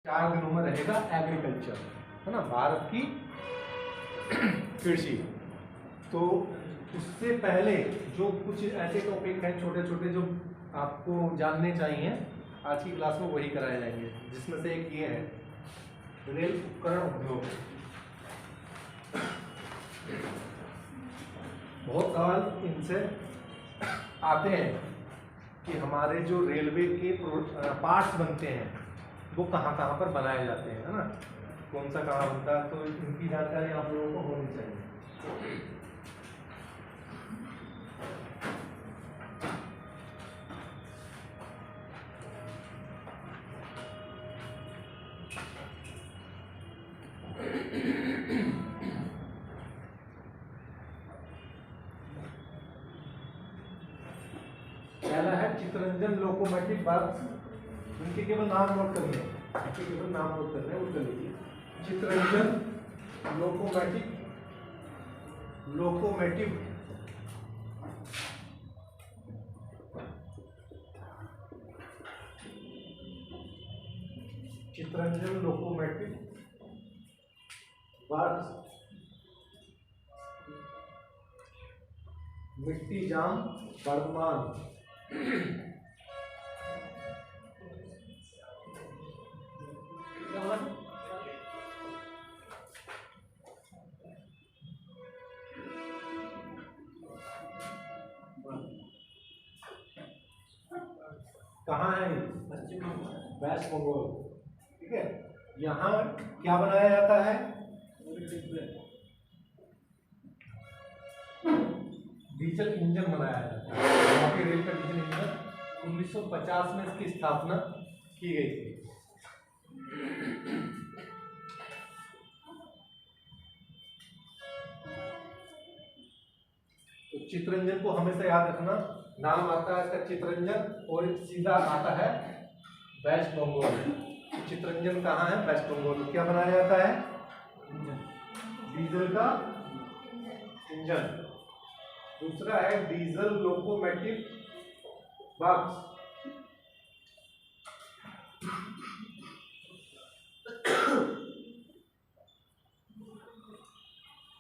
4 दिनों में रहेगा एग्रीकल्चर, है ना, भारत की कृषि। तो उससे पहले जो कुछ ऐसे टॉपिक हैं छोटे छोटे जो आपको जानने चाहिए आज की क्लास में वही कराए जाएंगे, जिसमें से एक ये है रेल उपकरण उद्योग। बहुत सवाल इनसे आते हैं कि हमारे जो रेलवे के पार्ट्स बनते हैं वो कहाँ कहाँ पर बनाए जाते हैं, है ना, कौन सा कहाँ बनता है, तो इनकी जानकारी आप लोगों को होनी चाहिए। पहला है चितरंजन लोकोमोटिव वर्क्स। उनके केवल नाम नोट करने हैं, उनके केवल नाम नोट करने हैं, वो कर लीजिए। Chittaranjan locomotive Chittaranjan locomotive works, मिट्टी जाम वर्धमान। कहाँ है? वेस्ट बंगाल। ठीक है, यहाँ क्या बनाया जाता है? डीजल इंजन बनाया जाता है। वहाँ के रेल का डीजल इंजन 1950 में इसकी स्थापना की गई थी। तो चितरंजन को हमेशा याद रखना, नाम आता है इसका चितरंजन और सीधा आता है वेस्ट बंगाल। चितरंजन कहाँ है? वेस्ट बंगाल। क्या बनाया जाता है? डीजल का इंजन। दूसरा है diesel locomotive works.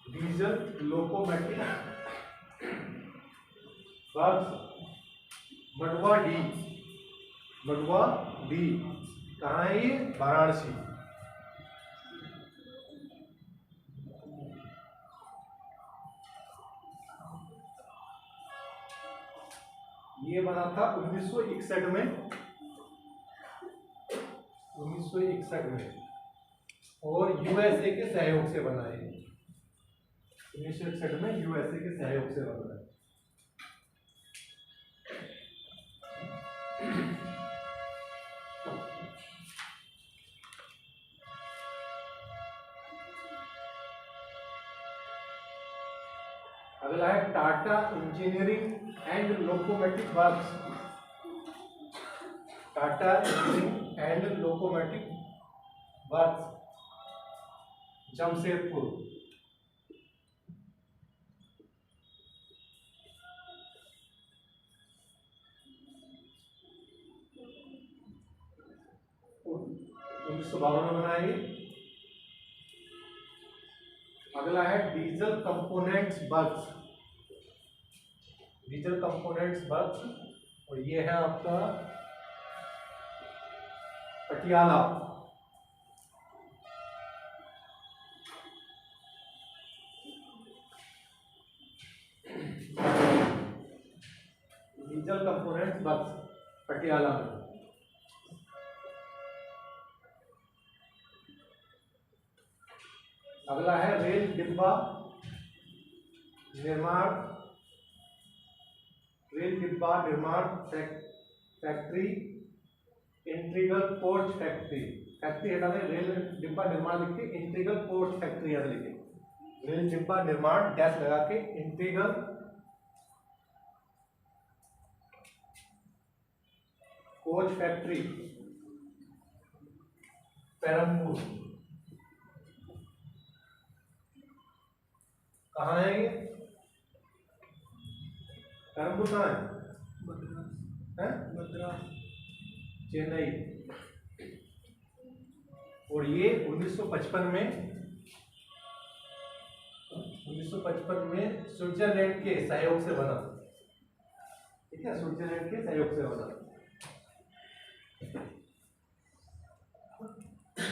Diesel locomotive works Manduadih. कहाँ है ये? वाराणसी। ये बना था 1961 में, 1961 में, और यूएसए के सहयोग से बना है। 1961 में यूएसए के सहयोग से बना है। अगला है Tata engineering and locomotive works. Tata engineering and locomotive works Jamshedpur. उन्नीस सौ 52 में बनाई। अगला है diesel components works. Diesel components works, और ये है आपका Patiala. Diesel components works Patiala में। अगला है रेल डिब्बा निर्माण factory integral port factory. Factory हटा दें, रेल डिब्बा निर्माण लिख के इंटीग्रल पोर्ट फैक्ट्री यहाँ लिखे। रेल डिब्बा निर्माण डैश लगा के इंटीग्रल कोच फैक्ट्री पेरम्बूर। कहाँ है ये? पेरम्बूर कहाँ है? मद्रास, चेन्नई। और ये 1955 में स्विट्जरलैंड के सहयोग से बना। ठीक है, स्विट्जरलैंड के सहयोग से बना।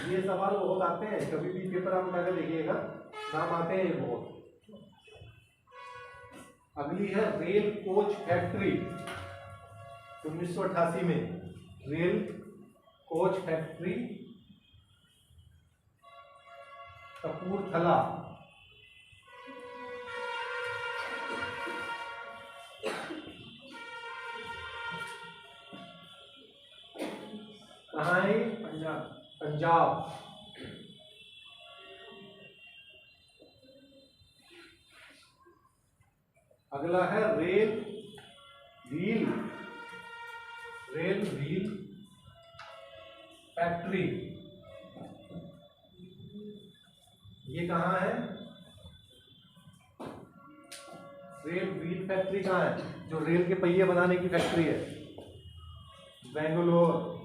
ये सवाल बहुत आते हैं, कभी भी पेपर आप उठा कर देखिएगा, नाम आते हैं ये बहुत। अगली है रेल कोच फैक्ट्री। 1988 में रेल कोच फैक्ट्री कपूरथला। कहाँ है? पंजाब। पंजाब। अगला है रेल व्हील फैक्ट्री। ये कहाँ है? रेल व्हील फैक्ट्री कहाँ है? जो रेल के पहिए बनाने की फैक्ट्री है, बेंगलोर।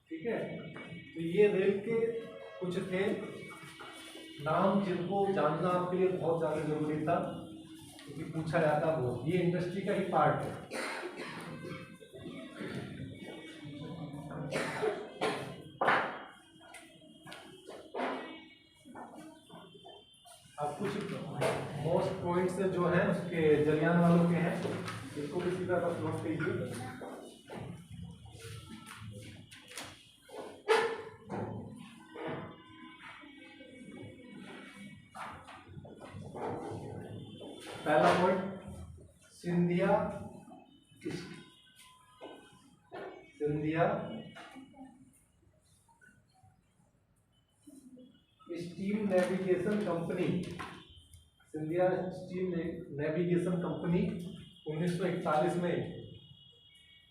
ठीक है, तो ये रेल के कुछ थे नाम जिनको जानना आपके लिए बहुत ज्यादा जरूरी था, क्योंकि पूछा जाता वो। ये इंडस्ट्री का ही पार्ट है। अब कुछ मोस्ट पॉइंट्स जो हैं उसके जलियान वालों के हैं, इसको भी सीधा बस नोट कीजिए। पहला point, Scindia steam navigation company. Scindia steam navigation company 1941 में,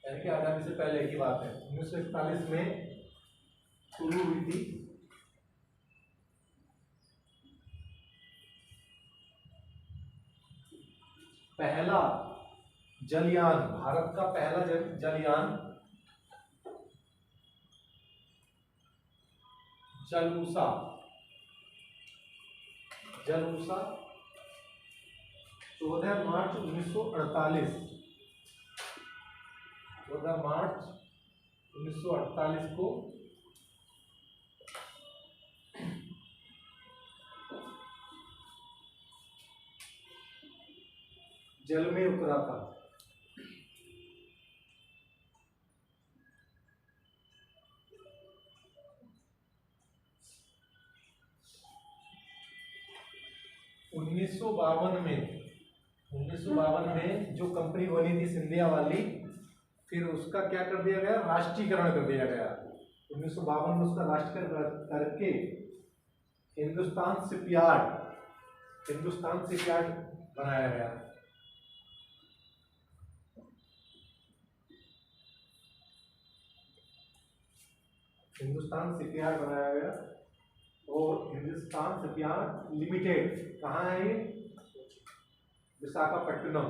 यानी कि आजादी से पहले की बात है, 1941 में शुरू हुई थी। पहला जलयान, भारत का पहला जलयान जलूसा 14 मार्च 1948। 14 मार्च 1948 को जल में उतरा था। उन्नीस सौ बावन में जो कंपनी बनी थी सिंधिया वाली, फिर उसका क्या कर दिया गया? राष्ट्रीयकरण कर दिया गया। 1952 में उसका राष्ट्रीयकरण करके हिंदुस्तान शिपयार्ड बनाया गया। हिंदुस्तान शिपयार्ड बनाया गया। और हिंदुस्तान शिपयार्ड लिमिटेड कहाँ है? ये विशाखापट्टनम।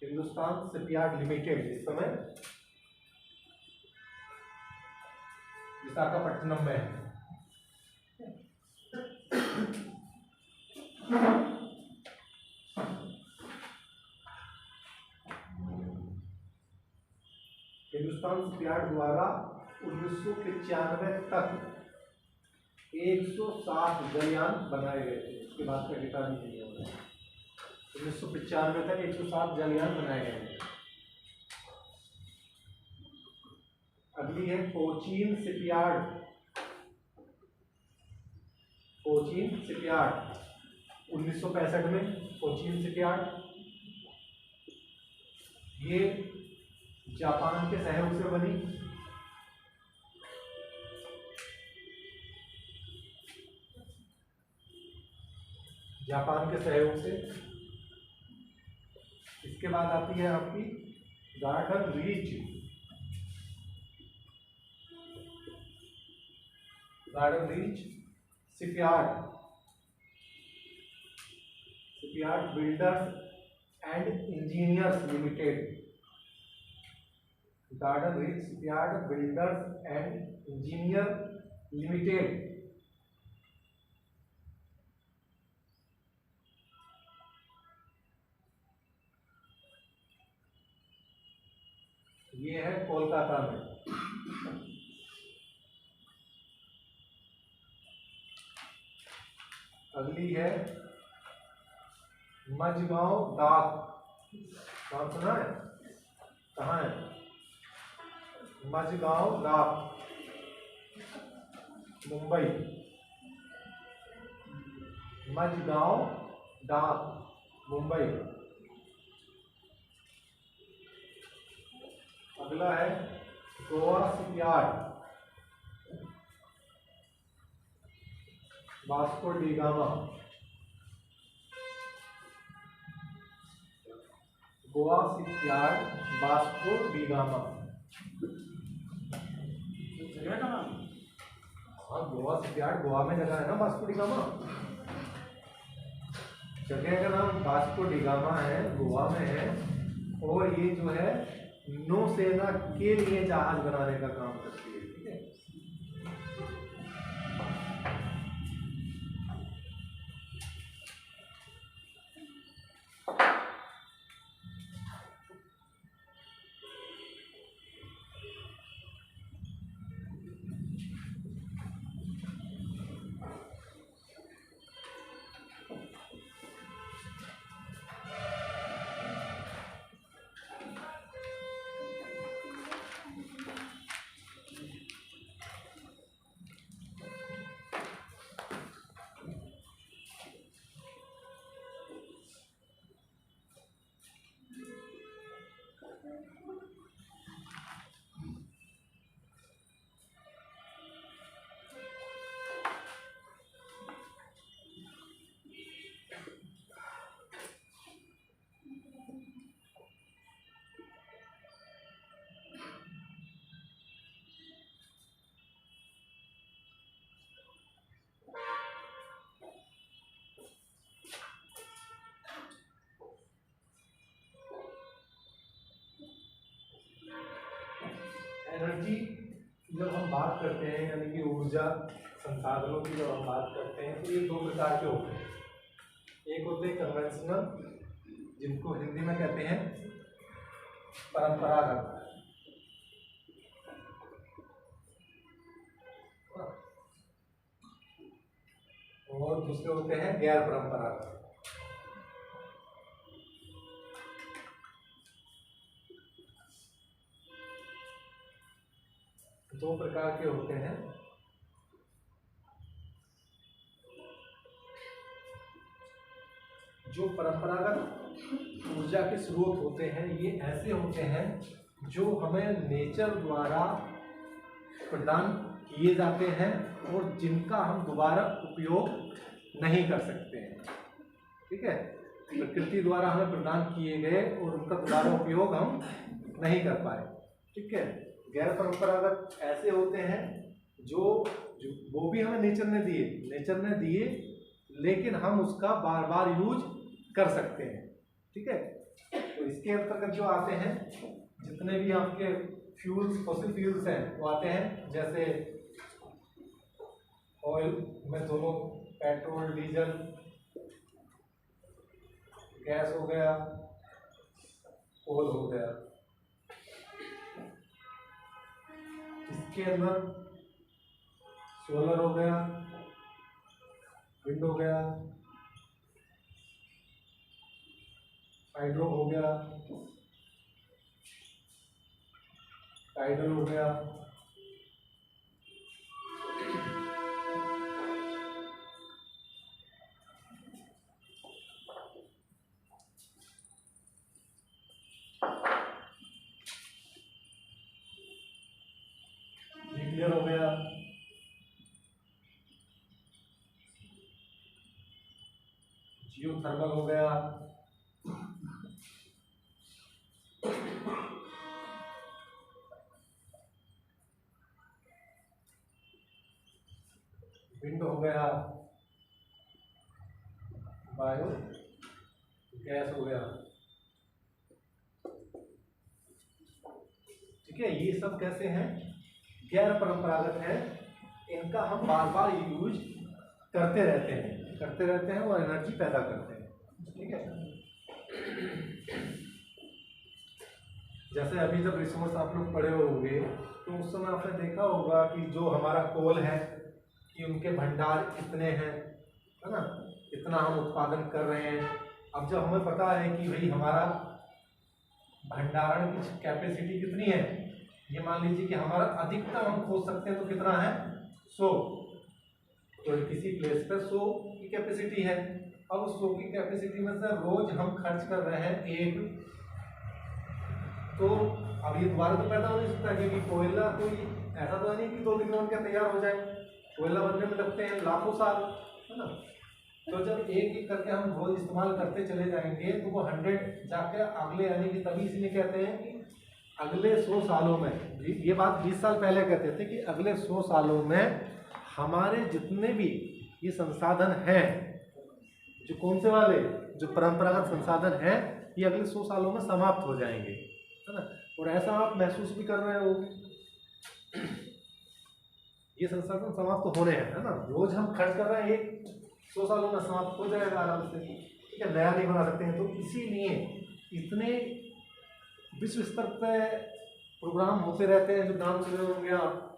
हिंदुस्तान शिपयार्ड लिमिटेड इस समय विशाखापट्टनम में है। हिंदुस्तान शिपयार्ड द्वारा 1995 तक 160 जलयान बनाए गए थे। उसके बाद का डेटा नहीं है। 1995 तक 160 जलयान बनाए गए थे। अगली है कोचीन शिपयार्ड। 1965 में कोचीन शिपयार्ड, ये जापान के सहयोग से बनी। जापान के सहयोग से। इसके बाद आती है आपकी garden reach shipyard builders and engineers limited. Garden reach shipyard builders and engineer limited. ये है कोलकाता में। अगली है मझगांव डाक। नाम सुना है? कहाँ है? मझगांव डाक, मुंबई। मझगांव डाक, मुंबई। अगला है Goa shipyard, Vasco D gamma. Goa shipyard, Vasco D gamma. जगह का नाम? हाँ, गोवा शिपयार्ड गोवा में जगह है ना, वास्को डी गामा। जगह का नाम वास्को डी गामा है, गोवा में है। और ये जो है नौसेना के लिए जहाज बनाने का काम करती है। ठीक है, एनर्जी जब हम बात करते हैं, यानी कि ऊर्जा संसाधनों की जब हम बात करते हैं, तो ये दो प्रकार के होते हैं। एक होते हैं कन्वेंशनल, जिनको हिंदी में कहते हैं परंपरागत, और दूसरे होते हैं गैर परंपरागत। दो प्रकार के होते हैं। जो परंपरागत ऊर्जा के स्रोत होते हैं, ये ऐसे होते हैं जो हमें नेचर द्वारा प्रदान किए जाते हैं और जिनका हम दोबारा उपयोग नहीं कर सकते हैं। ठीक है, प्रकृति द्वारा हमें प्रदान किए गए और उनका दोबारा उपयोग हम नहीं कर पाए। ठीक है, गैर परंपरागत ऐसे होते हैं जो वो भी हमें नेचर ने दिए लेकिन हम उसका बार बार यूज कर सकते हैं। ठीक है, तो इसके अंतर्गत जो आते हैं जितने भी आपके फ्यूल्स, फॉसिल फ्यूल्स हैं, वो आते हैं। जैसे ऑयल में दोनों पेट्रोल, डीजल, गैस हो गया, कोल हो गया। इसके अंदर सोलर हो गया, विंड हो गया, हाइड्रो हो गया, टाइडल हो गया, न्यूक्लियर हो गया, जियोथर्मल हो गया, विंड हो गया, बायो गैस हो गया। ठीक है, ये सब कैसे हैं, गैर परंपरागत है, इनका हम बार बार यूज करते रहते हैं और एनर्जी पैदा करते हैं। ठीक है, जैसे अभी जब रिसोर्स आप लोग पढ़े होंगे तो उस समय आपने देखा होगा कि जो हमारा कोल है कि उनके भंडार कितने हैं, है ना, कितना हम उत्पादन कर रहे हैं। अब जब हमें पता है कि भाई हमारा भंडारण की कैपेसिटी कितनी है, ये मान लीजिए कि हमारा अधिकतम हम खोज सकते हैं तो कितना है 100, तो किसी प्लेस पर 100 की कैपेसिटी है। अब उस 100 की कैपेसिटी में से रोज हम खर्च कर रहे हैं 1, तो अब ये दोबारा तो पैदा हो नहीं सकता, क्योंकि कोयला कोई ऐसा तो नहीं कि 2 दिन में उनका तैयार हो जाए, कोयला बनने में लगते हैं लाखों साल, है ना। तो जब एक एक करके हम रोज इस्तेमाल करते चले जाएंगे तो वो 100 जाके अगले यानी कि तभी इसलिए कहते हैं कि अगले 100 सालों में, ये बात 20 साल पहले कहते थे कि अगले 100 सालों में हमारे जितने भी ये संसाधन हैं, जो कौन से वाले, जो परंपरागत संसाधन हैं, ये अगले 100 सालों में समाप्त हो जाएंगे, है ना। और ऐसा आप महसूस भी कर रहे हो, ये संसाधन समाप्त हो रहे हैं, है ना। रोज हम खर्च कर रहे हैं, ये 100 सालों में समाप्त हो जाएगा आराम से, ठीक है, नया नहीं बना सकते हैं। तो इसीलिए इतने विश्व स्तर पे प्रोग्राम होते रहते हैं, जो नाम सुने होंगे आप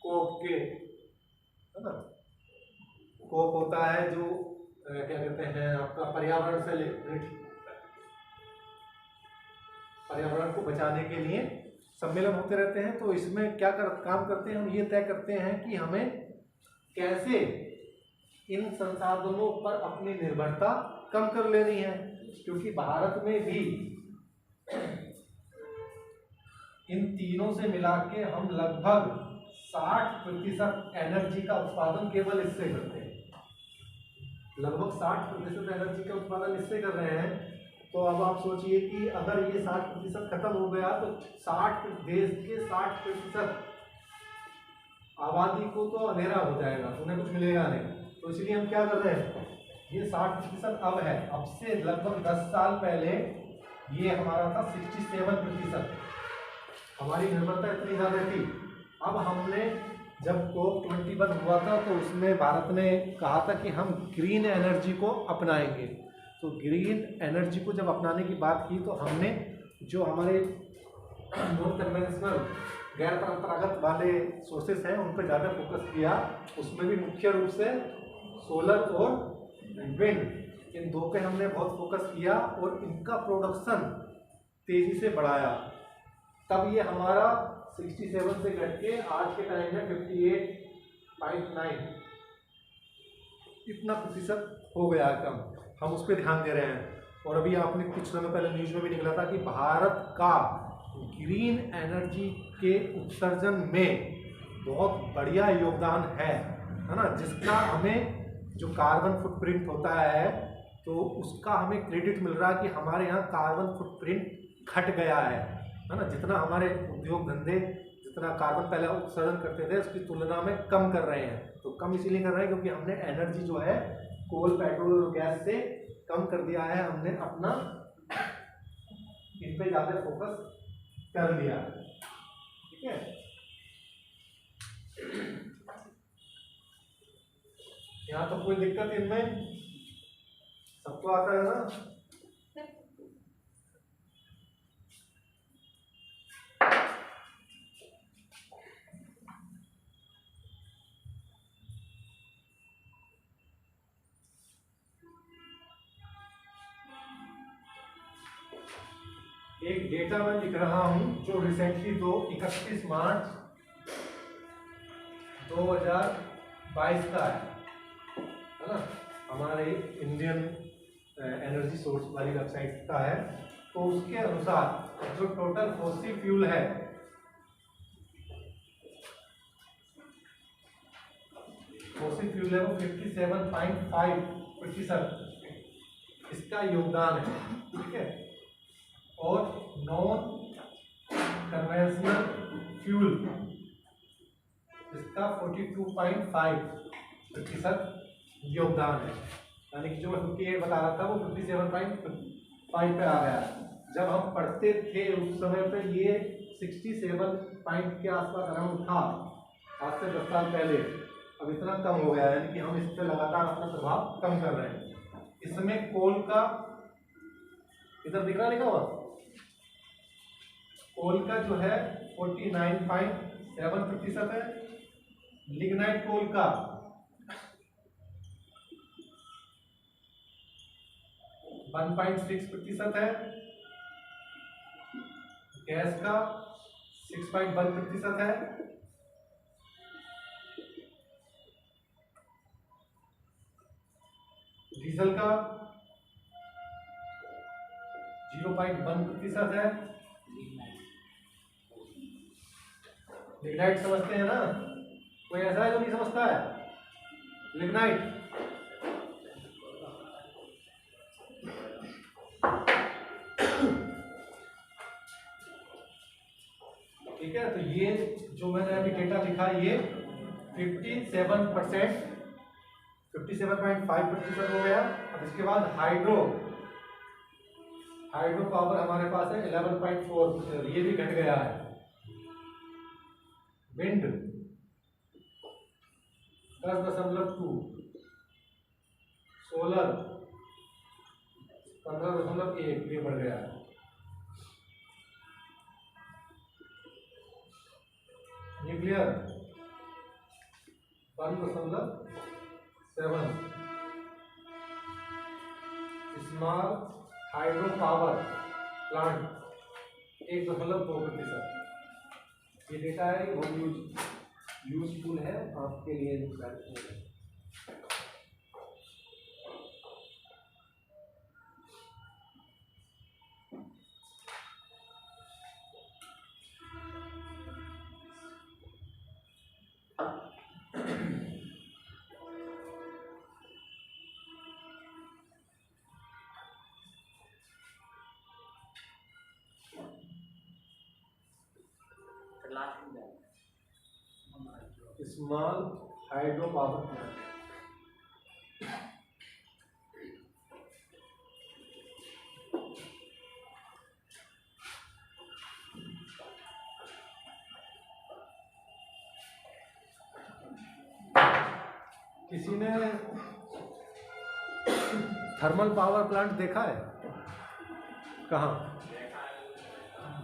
कोप के, है ना। कोप होता है जो क्या कहते हैं आपका पर्यावरण से रिलेटेड, पर्यावरण को बचाने के लिए सम्मेलन होते रहते हैं। तो इसमें क्या काम करते हैं हम, ये तय करते हैं कि हमें कैसे इन संसाधनों पर अपनी निर्भरता कम कर लेनी है, क्योंकि भारत में भी इन तीनों से मिला के हम लगभग 60% एनर्जी का उत्पादन केवल इससे करते हैं, लगभग 60% एनर्जी का उत्पादन इससे कर रहे हैं। तो अब आप सोचिए कि अगर ये 60% खत्म हो गया तो 60 देश के 60% आबादी को तो अंधेरा हो जाएगा, उन्हें कुछ मिलेगा नहीं। तो इसलिए हम क्या कर रहे हैं, ये 60% अब है, अब से लगभग 10 साल पहले ये हमारा था 67%, हमारी निर्भरता इतनी ज़्यादा थी। अब हमने जब COP21 हुआ था तो उसमें भारत ने कहा था कि हम ग्रीन एनर्जी को अपनाएंगे। तो ग्रीन एनर्जी को जब अपनाने की बात की तो हमने जो हमारे नॉन कन्वेंशनल गैर परंपरागत वाले सोर्सेस हैं उन पर ज़्यादा फोकस किया। उसमें भी मुख्य रूप से सोलर और विंड, इन दो पे हमने बहुत फोकस किया और इनका प्रोडक्शन तेज़ी से बढ़ाया। तब ये हमारा 67 से घट के आज के टाइम में 58.9 इतना प्रतिशत हो गया कम। हम उस पर ध्यान दे रहे हैं। और अभी आपने कुछ समय पहले न्यूज़ में भी निकला था कि भारत का ग्रीन एनर्जी के उत्सर्जन में बहुत बढ़िया योगदान है ना, जिसका हमें जो कार्बन फुटप्रिंट होता है तो उसका हमें क्रेडिट मिल रहा है कि हमारे यहाँ कार्बन फुटप्रिंट घट गया है ना। जितना हमारे उद्योग धंधे जितना कार्बन पहले उत्सर्जन करते थे उसकी तुलना में कम कर रहे हैं। तो कम इसीलिए कर रहे हैं क्योंकि हमने एनर्जी जो है कोल, पेट्रोल और गैस से कम कर दिया है, हमने अपना इन पे ज़्यादा फोकस कर लिया है। ठीक है, यहाँ तो कोई दिक्कत इनमें सबको आता है ना। एक डेटा मैं लिख रहा हूं जो रिसेंटली 31 मार्च 2022 का है ना, हमारे इंडियन एनर्जी सोर्स वाली वेबसाइट का है। तो उसके अनुसार जो टोटल फॉसिल फ्यूल है वो 57.5% इसका योगदान है। ठीक है, और नॉन कन्वेंशनल फ्यूल इसका 42.5% योगदान है। यानी कि जो मैं 58 बता रहा था वो 57.5 पे आ गया। जब हम पढ़ते थे उस समय पे ये 67 पॉइंट के आसपास अराउंड था, आज से 10 साल पहले। अब इतना कम हो गया है, यानी कि हम इस पर लगातार अपना प्रभाव कम कर रहे हैं। इसमें कोल का, इधर दिख रहा लिखा हुआ, कोल का जो है 49.7% है। लिग्नाइट कोल का 1.6% है। गैस का 6.1% है। डीजल का 0.1% है। लिग्नाइट समझते हैं ना? कोई ऐसा है जो नहीं समझता है लिग्नाइट? ठीक है, तो ये जो मैंने अभी डेटा लिखा, ये 57.5% हो गया। अब इसके बाद हाइड्रो पावर हमारे पास है 11.4%, ये भी घट गया है। विंड 10.2, सोलर 15.1, ये बढ़ गया है। Nuclear 1.7, small hydro power plant 1.2%। ये डेटा है, बहुत यूजफुल है आपके लिए। स्मॉल हाइड्रो पावर प्लांट, किसी ने थर्मल पावर प्लांट देखा है? कहाँ?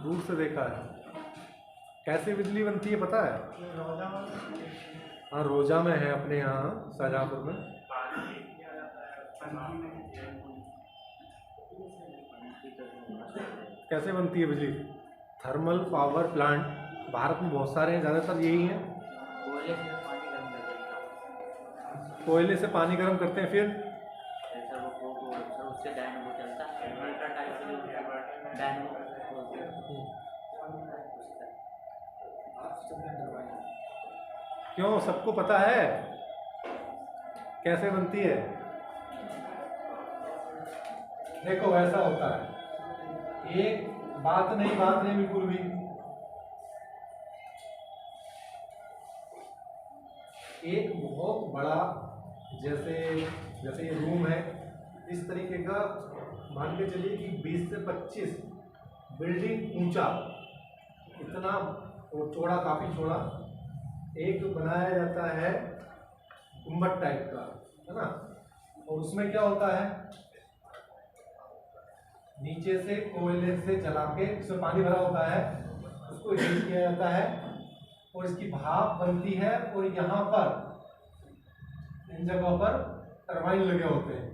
दूर से देखा है। कैसे बिजली बनती है पता है? हाँ, रोजा में है, अपने यहाँ शाहजहाँपुर में। कैसे बनती है बिजली? थर्मल पावर प्लांट भारत में बहुत सारे हैं, ज़्यादातर यही हैं। कोयले से पानी गर्म करते हैं, फिर क्यों, सबको पता है कैसे बनती है? देखो ऐसा होता है, एक बात नहीं बिल्कुल भी। एक बहुत बड़ा, जैसे ये रूम है, इस तरीके का मान के चलिए कि 20 से 25 बिल्डिंग ऊंचा, इतना वो चौड़ा, काफी चौड़ा एक बनाया जाता है, गुम्बद टाइप का, है ना? और उसमें क्या होता है, नीचे से कोयले से जला के उसमें पानी भरा होता है, उसको हीट किया जाता है और इसकी भाप बनती है। और यहाँ पर इन जगहों पर टरबाइन लगे होते हैं।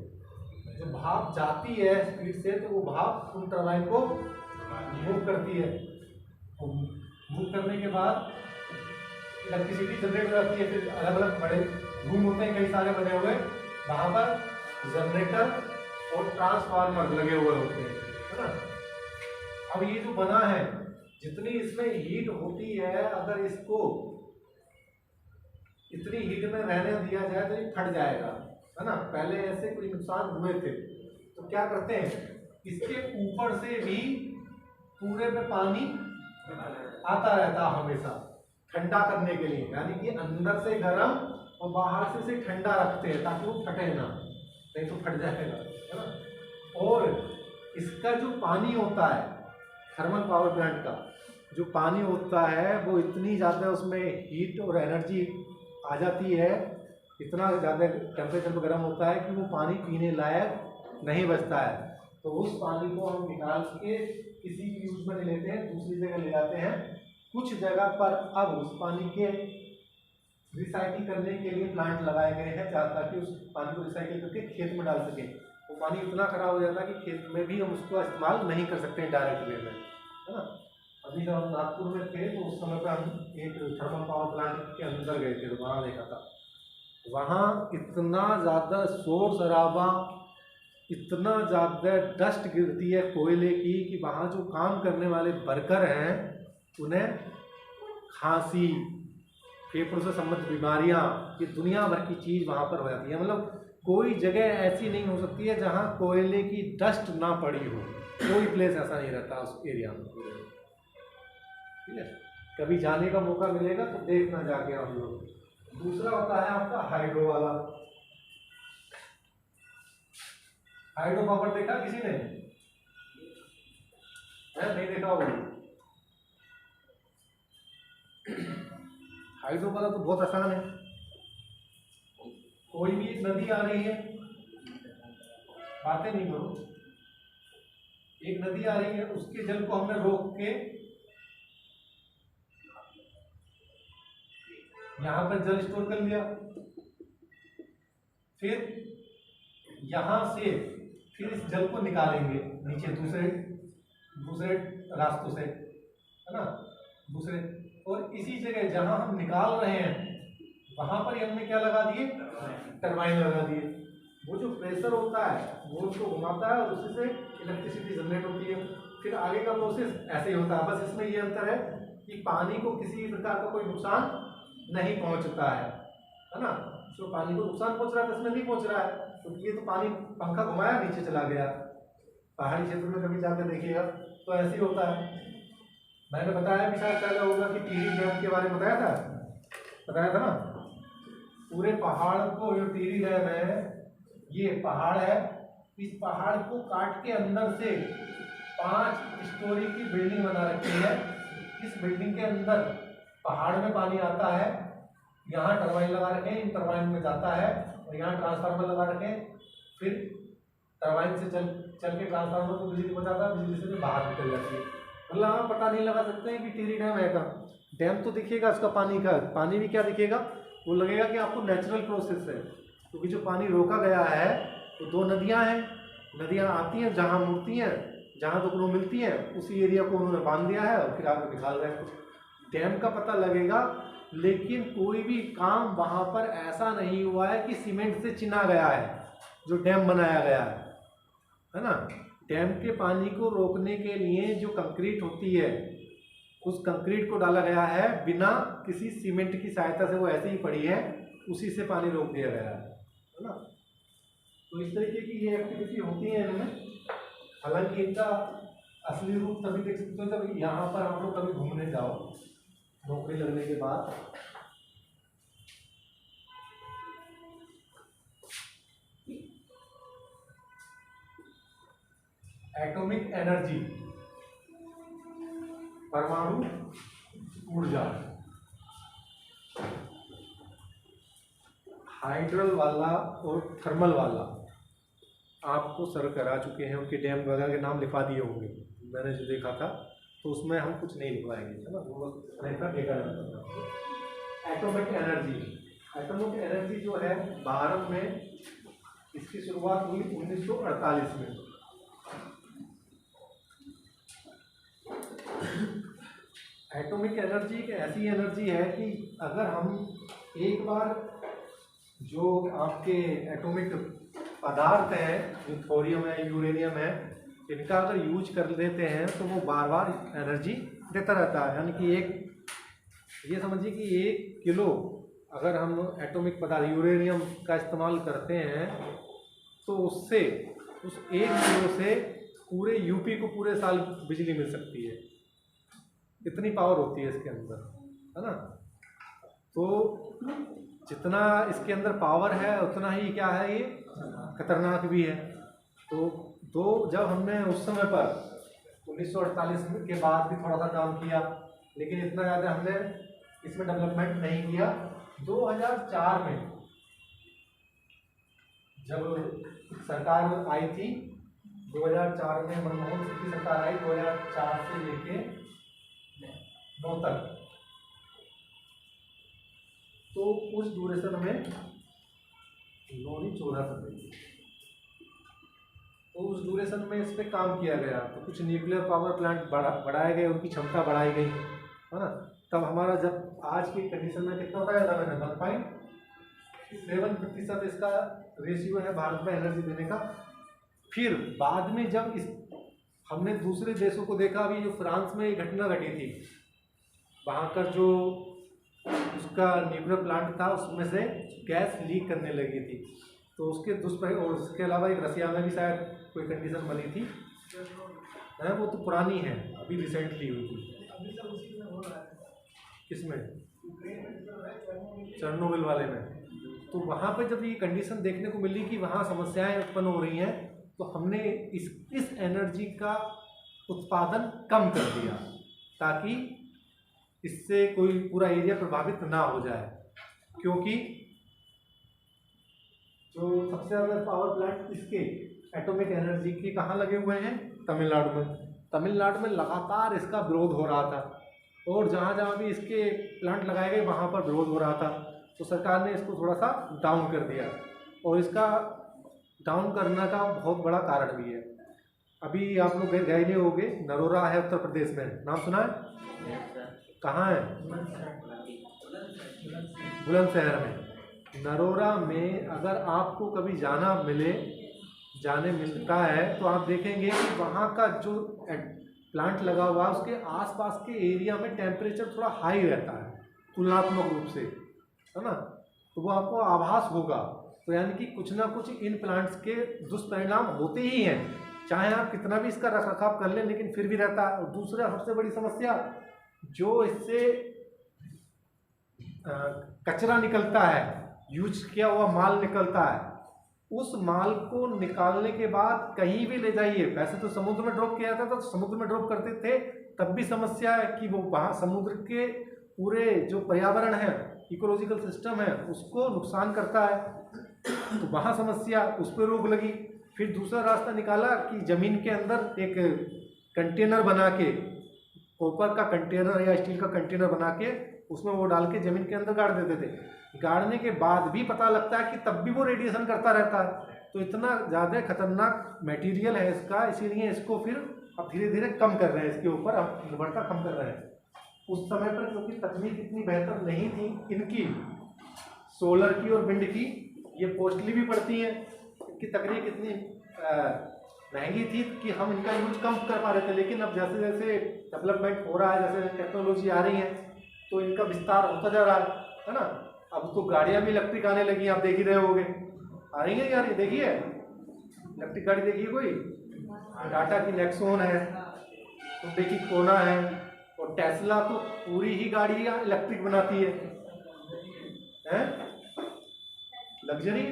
जब भाप जाती है स्पीड से, तो वो भाप उन टरबाइन को मूव करती है। मूव करने के बाद इलेक्ट्रिसिटी जनरेट हो जाती है। फिर अलग अलग बड़े रूम होते हैं, कई सारे बने हुए, वहाँ पर जनरेटर और ट्रांसफार्मर लगे हुए होते हैं, है ना? अब ये जो बना है, जितनी इसमें हीट होती है, अगर इसको इतनी हीट में रहने दिया जाए तो ये फट जाएगा, है ना? पहले ऐसे कोई नुकसान हुए थे, तो क्या करते हैं, इसके ऊपर से भी पूरे में पानी आता रहता हमेशा, ठंडा करने के लिए। यानी कि अंदर से गर्म और बाहर से ठंडा रखते हैं ताकि वो फटे ना। नहीं तो फट जाएगा, है ना। और इसका जो पानी होता है थर्मल पावर प्लांट का जो पानी होता है वो इतनी ज़्यादा उसमें हीट और एनर्जी आ जाती है, इतना ज़्यादा टेम्परेचर पर गर्म होता है कि वो पानी पीने लायक नहीं बचता है। तो उस पानी को हम निकाल के किसी भी यूज में नहीं लेते हैं, दूसरी जगह ले जाते हैं। कुछ जगह पर अब उस पानी के रिसाइकिल करने के लिए प्लांट लगाए गए हैं ताकि उस पानी को रिसाइकिल करके खेत में डाल सकें। वो पानी इतना खराब हो जाता है कि खेत में भी हम उसको इस्तेमाल नहीं कर सकते डायरेक्ट वे में, है ना। अभी जब हम नागपुर में थे तो उस समय पर हम एक थर्मल पावर प्लांट के अंदर गए थे तो वहाँ देखा था, वहाँ इतना ज़्यादा शोर शराबा, इतना ज़्यादा डस्ट गिरती है कोयले की कि वहाँ जो काम करने वाले वर्कर हैं उन्हें खांसी, फेफड़ों से संबंधित बीमारियाँ, ये दुनिया भर की चीज़ वहाँ पर हो जाती है। मतलब कोई जगह ऐसी नहीं हो सकती है जहाँ कोयले की डस्ट ना पड़ी हो, कोई प्लेस ऐसा नहीं रहता उस एरिया में, ठीक है। कभी जाने का मौका मिलेगा तो देखना जाके आप लोग। दूसरा होता है आपका हाइड्रो वाला। हाइड्रो पावर देखा किसी ने? नहीं देखा होगा। हाइड्रो वाला तो बहुत आसान है। कोई भी एक नदी आ रही है, बातें नहीं करो, एक नदी आ रही है, उसके जल को हमने रोक के यहां पर जल स्टोर कर लिया, फिर यहां से फिर इस जल को निकालेंगे नीचे दूसरे रास्तों से, है ना, दूसरे। और इसी जगह जहां हम निकाल रहे हैं वहां पर हमने क्या लगा दिए? टरबाइन लगा दिए। वो जो प्रेशर होता है वो उसको घुमाता है और उसी से इलेक्ट्रिसिटी जनरेट होती है। फिर आगे का प्रोसेस ऐसे ही होता है, बस इसमें ये अंतर है कि पानी को किसी प्रकार का कोई नुकसान नहीं पहुंचता है ना। जो पानी को नुकसान पहुंच रहा है इसमें नहीं पहुंच रहा है, क्योंकि तो ये तो पानी पंखा घुमाया नीचे चला गया। पहाड़ी क्षेत्र में कभी जाकर देखिएगा तो ऐसे ही होता है। मैंने बताया भी शायद पहले होगा कि टिहरी डैम के बारे में बताया था ना। पूरे पहाड़ को, जो टिहरी डैम है ये पहाड़ है, इस पहाड़ को काट के अंदर से 5 स्टोरी की बिल्डिंग बना रखी है। इस बिल्डिंग के अंदर पहाड़ में पानी आता है, यहाँ टरबाइन लगा रखे हैं, इन टरबाइन में जाता है और यहाँ ट्रांसफार्मर लगा रखे हैं। फिर टरबाइन से चल के ट्रांसफार्मर को बिजली पहुँचाता है, बिजली से बाहर निकल जाती है। मतलब आप पता नहीं लगा सकते हैं कि टिहरी डैम है का। डैम तो दिखेगा उसका पानी भी क्या दिखेगा, वो लगेगा कि आपको नेचुरल प्रोसेस है, क्योंकि जो पानी रोका गया है तो 2 नदियाँ हैं, नदियाँ आती हैं जहाँ मुड़ती हैं, जहाँ दोनों मिलती हैं उसी एरिया को उन्होंने बांध दिया है और फिर आगे निकाल रहे हैं। डैम का पता लगेगा, लेकिन कोई भी काम वहाँ पर ऐसा नहीं हुआ है कि सीमेंट से चिना गया है जो डैम बनाया गया है ना। डैम के पानी को रोकने के लिए जो कंक्रीट होती है उस कंक्रीट को डाला गया है बिना किसी सीमेंट की सहायता से, वो ऐसे ही पड़ी है, उसी से पानी रोक दिया गया है ना। तो इस तरीके की ये एक्टिविटी होती है इनमें। हालांकि इनका असली रूप तभी देख सकते हो जब यहाँ पर हम लोग कभी घूमने जाओ नौकरी लगने के बाद। एटॉमिक एनर्जी, परमाणु ऊर्जा, हाइड्रल वाला और थर्मल वाला आपको सर करा चुके हैं, उनके डैम वगैरह के नाम लिखवा दिए होंगे मैंने जो देखा था, तो उसमें हम कुछ नहीं लिखवाएंगे, है ना, वो देखा जाता। एटॉमिक एनर्जी जो है भारत में इसकी शुरुआत हुई 1948 में। एटॉमिक एनर्जी एक ऐसी एनर्जी है कि अगर हम एक बार जो आपके एटॉमिक पदार्थ हैं, जो थोरियम है, यूरेनियम है, इनका अगर यूज कर लेते हैं तो वो बार बार एनर्जी देता रहता है। यानी कि ये समझिए कि 1 किलो अगर हम एटॉमिक पदार्थ यूरेनियम का इस्तेमाल करते हैं तो उससे उस 1 किलो से पूरे यूपी को पूरे साल बिजली मिल सकती है, इतनी पावर होती है इसके अंदर, है ना। तो जितना इसके अंदर पावर है उतना ही क्या है, ये खतरनाक भी है। तो जब हमने उस समय पर 1948 के बाद भी थोड़ा सा काम किया, लेकिन इतना ज़्यादा हमने इसमें डेवलपमेंट नहीं किया। 2004 में जब सरकार आई थी, 2004 में मनमोहन सिंह की सरकार आई, 2004 से लेके 9 तक, तो उस ड्यूरेशन में 14 तक, तो उस ड्यूरेशन में इस पर काम किया गया। तो कुछ न्यूक्लियर पावर प्लांट बढ़ाए गए, उनकी क्षमता बढ़ाई गई, है ना। तब हमारा जब आज की कंडीशन में कितना बताया था मैंने, 1.7% इसका रेशियो है भारत में एनर्जी देने का। फिर बाद में जब हमने दूसरे देशों को देखा, अभी जो फ्रांस में एक घटना घटी थी, वहाँ का जो उसका न्यूक्लियर प्लांट था उसमें से गैस लीक करने लगी थी, तो उसके दुष्प्रभाव। और उसके अलावा एक रसिया में भी शायद कोई कंडीशन बनी थी, है वो तो पुरानी है, अभी रिसेंटली हुई थी। किसमें? चेरनोबिल वाले में। तो वहाँ पे जब ये कंडीशन देखने को मिली कि वहाँ समस्याएं उत्पन्न हो रही हैं, तो हमने इस एनर्जी का उत्पादन कम कर दिया, ताकि इससे कोई पूरा एरिया प्रभावित ना हो जाए। क्योंकि जो सबसे ज़्यादा पावर प्लांट इसके एटॉमिक एनर्जी के कहाँ लगे हुए हैं? तमिलनाडु में। तमिलनाडु में लगातार इसका विरोध हो रहा था, और जहाँ जहाँ भी इसके प्लांट लगाए गए वहाँ पर विरोध हो रहा था। तो सरकार ने इसको थोड़ा सा डाउन कर दिया, और इसका डाउन करने का बहुत बड़ा कारण भी है। अभी आप लोग गए नहीं होंगे, नरोरा है उत्तर प्रदेश में, नाम सुना है? कहाँ है? बुलंदशहर में। नरोरा में अगर आपको कभी जाने मिलता है तो आप देखेंगे कि वहाँ का जो प्लांट लगा हुआ है उसके आसपास के एरिया में टेम्परेचर थोड़ा हाई रहता है तुलनात्मक रूप से, है ना। तो वो आपको आभास होगा। तो यानी कि कुछ ना कुछ इन प्लांट्स के दुष्परिणाम होते ही हैं, चाहे आप कितना भी इसका रखरखाव कर लें, लेकिन फिर भी रहता है। और दूसरा सबसे बड़ी समस्या, जो इससे कचरा निकलता है, यूज किया हुआ माल निकलता है, उस माल को निकालने के बाद कहीं भी ले जाइए, वैसे तो समुद्र में ड्रॉप किया जाता था, तो समुद्र में ड्रॉप करते थे, तब भी समस्या है कि वो वहाँ समुद्र के पूरे जो पर्यावरण है, इकोलॉजिकल सिस्टम है, उसको नुकसान करता है। तो वहाँ समस्या, उस पर रोक लगी। फिर दूसरा रास्ता निकाला कि ज़मीन के अंदर एक कंटेनर बना के, कॉपर का कंटेनर या स्टील का कंटेनर बना के उसमें वो डाल के ज़मीन के अंदर गाड़ देते थे। गाड़ने के बाद भी पता लगता है कि तब भी वो रेडिएशन करता रहता है। तो इतना ज़्यादा खतरनाक मटेरियल है इसका, इसीलिए इसको फिर अब धीरे धीरे कम कर रहे हैं, इसके ऊपर अब निर्भरता कम कर रहे हैं। उस समय पर क्योंकि तकनीक इतनी बेहतर नहीं थी इनकी, सोलर की और विंड की, ये कॉस्टली भी पड़ती हैं, इनकी तकनीक इतनी महंगी थी कि हम इनका यूज कम कर पा रहे थे। लेकिन अब जैसे जैसे डेवलपमेंट हो रहा है, जैसे टेक्नोलॉजी आ रही है, तो इनका विस्तार होता जा रहा है ना। अब तो गाड़ियाँ भी इलेक्ट्रिक आने लगी, आप देख ही रहे होगे, आ रही है यार, ये देखिए इलेक्ट्रिक गाड़ी देखिए, कोई टाटा की नेक्सॉन है, तो देखिए कोना है, और टेस्ला तो पूरी ही गाड़ी इलेक्ट्रिक बनाती है? लग्जरी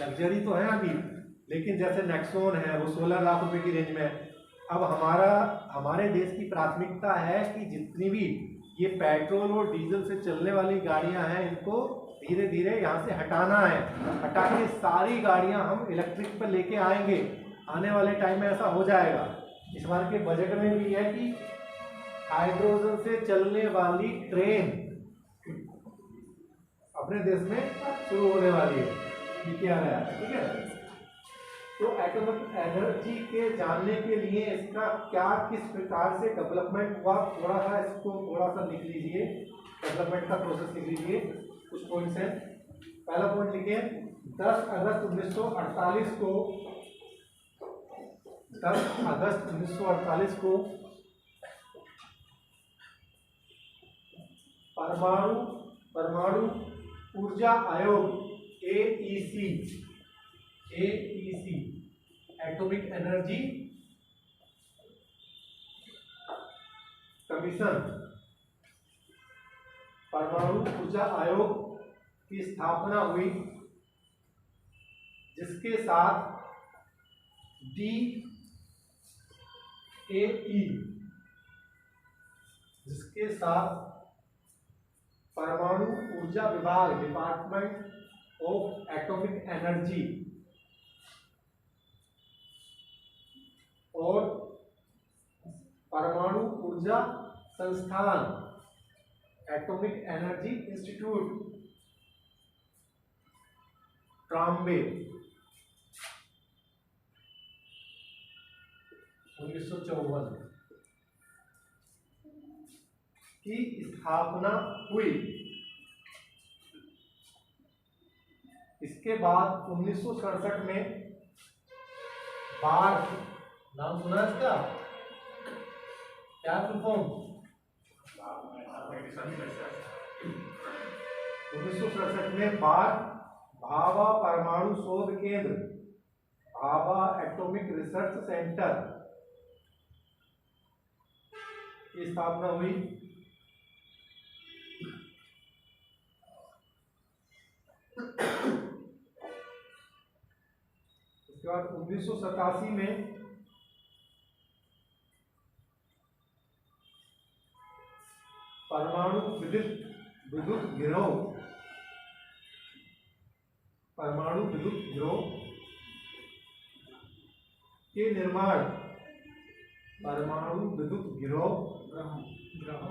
लग्जरी तो है अभी, लेकिन जैसे नेक्सॉन है वो 16 लाख रुपए की रेंज में है। अब हमारे देश की प्राथमिकता है कि जितनी भी ये पेट्रोल और डीजल से चलने वाली गाड़ियां हैं, इनको धीरे धीरे यहाँ से हटाना है। हटा के सारी गाड़ियां हम इलेक्ट्रिक पर लेके आएंगे, आने वाले टाइम में ऐसा हो जाएगा। इस बार के बजट में भी है कि हाइड्रोजन से चलने वाली ट्रेन अपने देश में शुरू होने वाली है, ये क्या है, ठीक है। तो एटॉमिक एनर्जी के जानने के लिए इसका क्या किस प्रकार से डेवलपमेंट हुआ, थोड़ा सा इसको थोड़ा सा लिख लीजिए, डेवलपमेंट का प्रोसेस लिख लीजिए, कुछ पॉइंट्स हैं। पहला पॉइंट लिखिए, 10 अगस्त 1948 को 10 अगस्त 1948 को परमाणु ऊर्जा आयोग AEC एटॉमिक एनर्जी कमीशन परमाणु ऊर्जा आयोग की स्थापना हुई, जिसके साथ DAE, जिसके साथ परमाणु ऊर्जा विभाग, डिपार्टमेंट ऑफ एटॉमिक एनर्जी, और परमाणु ऊर्जा संस्थान, एटॉमिक एनर्जी इंस्टीट्यूट ट्राम्बे, 1954 की स्थापना हुई। इसके बाद 1967 में बार, नाम सुना इसका, क्या फुल फॉर्म? 1967 में भाभा परमाणु शोध केंद्र, भाभा एटॉमिक रिसर्च सेंटर की स्थापना हुई। उसके बाद 1987 में परमाणु विद्युत गिरोह, परमाणु विद्युत गिरोह के निर्माण, परमाणु विद्युत गिरोह, ग्रह,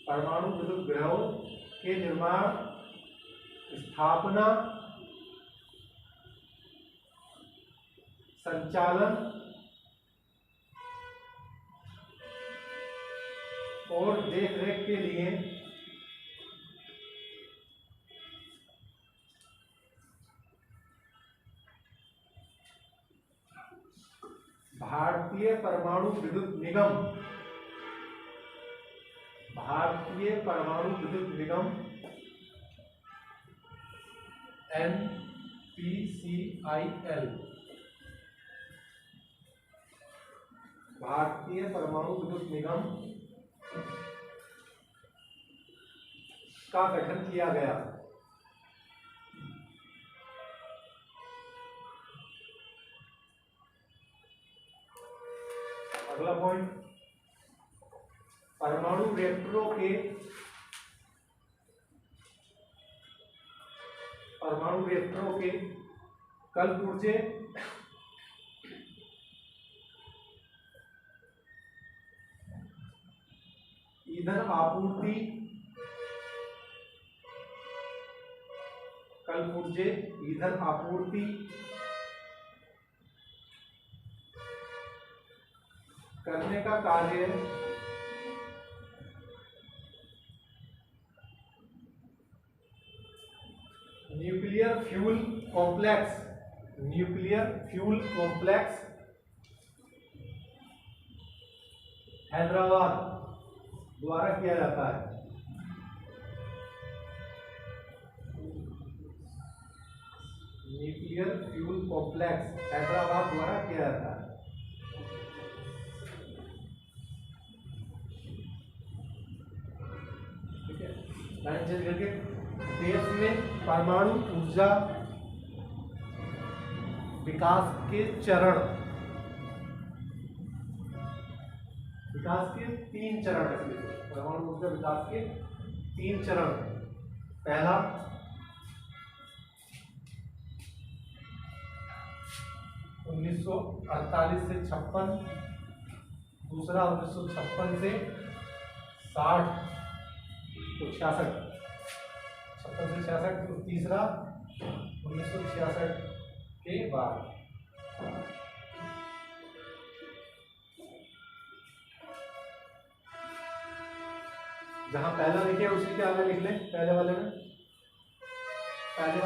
परमाणु विद्युत गिरोह के निर्माण, स्थापना, संचालन और देखरेख के लिए भारतीय परमाणु विद्युत निगम, भारतीय परमाणु विद्युत निगम NPCIL, भारतीय परमाणु विद्युत निगम का गठन किया गया। अगला पॉइंट, परमाणु रिएक्टरों के कल पुर्जे, ईंधन आपूर्ति, कल पुर्जे ईंधन आपूर्ति करने का कार्य न्यूक्लियर फ्यूल कॉम्प्लेक्स हैदराबाद द्वारा किया जाता है। न्यूक्लियर फ्यूल कॉम्प्लेक्स हैदराबाद द्वारा किया जाता है। ठीक है, लाइन चेंज करके, देश में परमाणु ऊर्जा विकास के चरण, विकास के 3 चरण है। परमाणु ऊर्जा विकास के 3 चरण। पहला, 1948 से 56, दूसरा 1956 से 60 तो 66, 56 से 66, तो तीसरा 1966 के बाद। जहां पहला लिखे उसी के आगे लिख लें। पहले वाले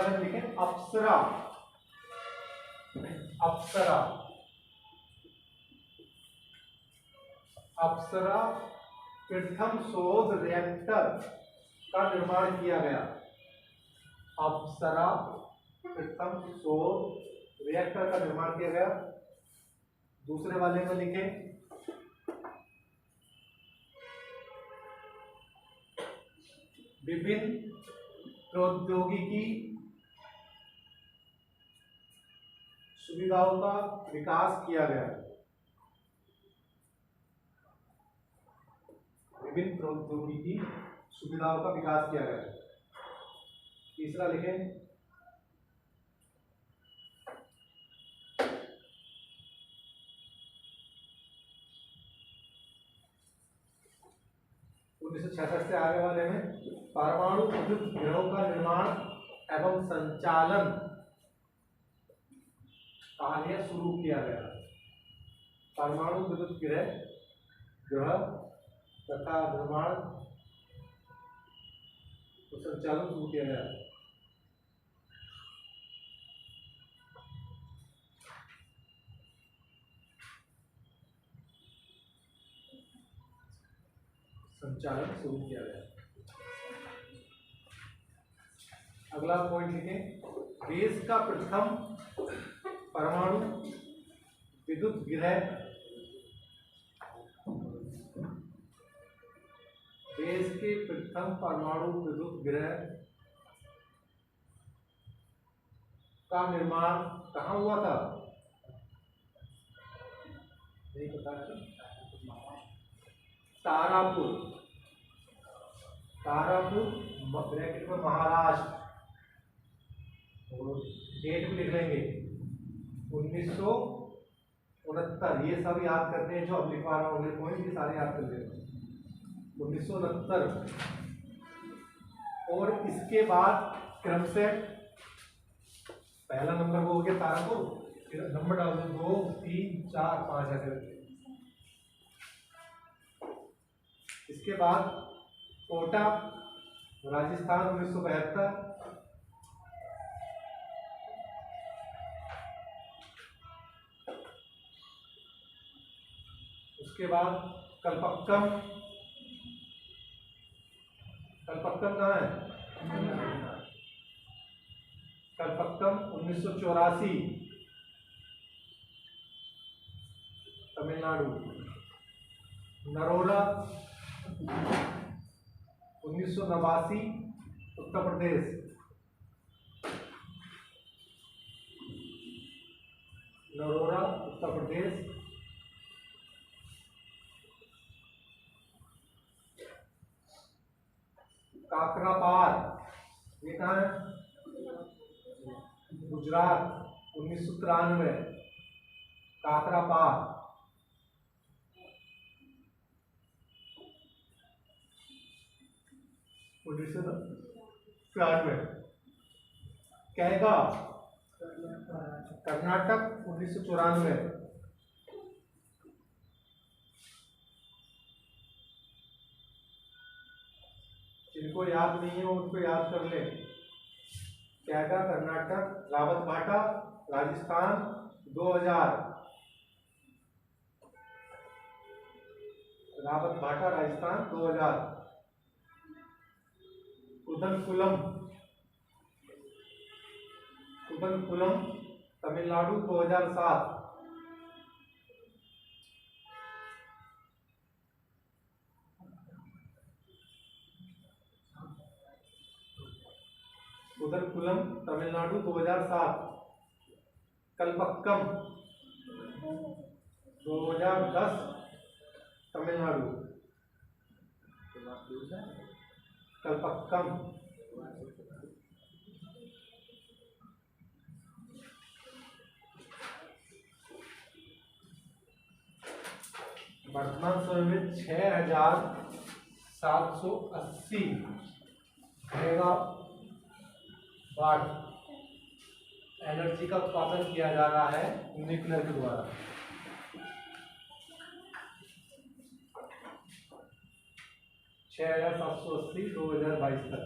में लिखे अप्सरा, अप्सरा, अप्सरा प्रथम शोध रिएक्टर का निर्माण किया गया। अप्सरा प्रथम शोध रिएक्टर का निर्माण किया गया। दूसरे वाले में लिखें विभिन्न प्रौद्योगिकी सुविधाओं का विकास किया गया। विभिन्न प्रौद्योगिकी सुविधाओं का विकास किया गया। तीसरा लिखें, 1966 से आगे वाले में परमाणु विद्युत गृहों का निर्माण एवं संचालन कार्य शुरू किया गया। परमाणु विद्युत गृह तथा निर्माण तो संचालन शुरू किया गया। संचालन शुरू किया गया। अगला पॉइंट लिखें, देश का प्रथम परमाणु विद्युत गृह, देश के प्रथम परमाणु विद्युत गृह का निर्माण कहाँ हुआ था? नहीं पता है। तारापुर ब्रैकेट में महाराष्ट्र, और डेट भी लिख लेंगे 1969। ये सब याद करते हैं जो अब लिखवा रहा हूँ, पॉइंट ये सारे याद कर लेंगे। 1969 और इसके बाद क्रम से पहला नंबर वो हो गया तारापुर, फिर नंबर डाल दो 2 3 4 5 ऐसे। इसके बाद कोटा राजस्थान 1972, उसके बाद कलपक्कम कहाँ है? कलपक्कम 1984 तमिलनाडु। नरोरा 1989 उत्तर प्रदेश। नरोरा उत्तर प्रदेश। काकरापार ये कहाँ है? गुजरात 1993 काकरापार। कैगा कर्नाटक 1994। जिनको याद नहीं है उनको याद कर ले। कैगा कर्नाटक। रावतभाटा राजस्थान 2000। रावतभाटा राजस्थान 2000। कुदनकुलम तमिलनाडु 2007। कुदनकुलम तमिलनाडु 2007। कलपक्कम 2010 तमिलनाडु। कलपक्कम वर्तमान समय में 6780 मेगावाट एनर्जी का उत्पादन किया जा रहा है न्यूक्लियर के द्वारा। 6780 2022 तक।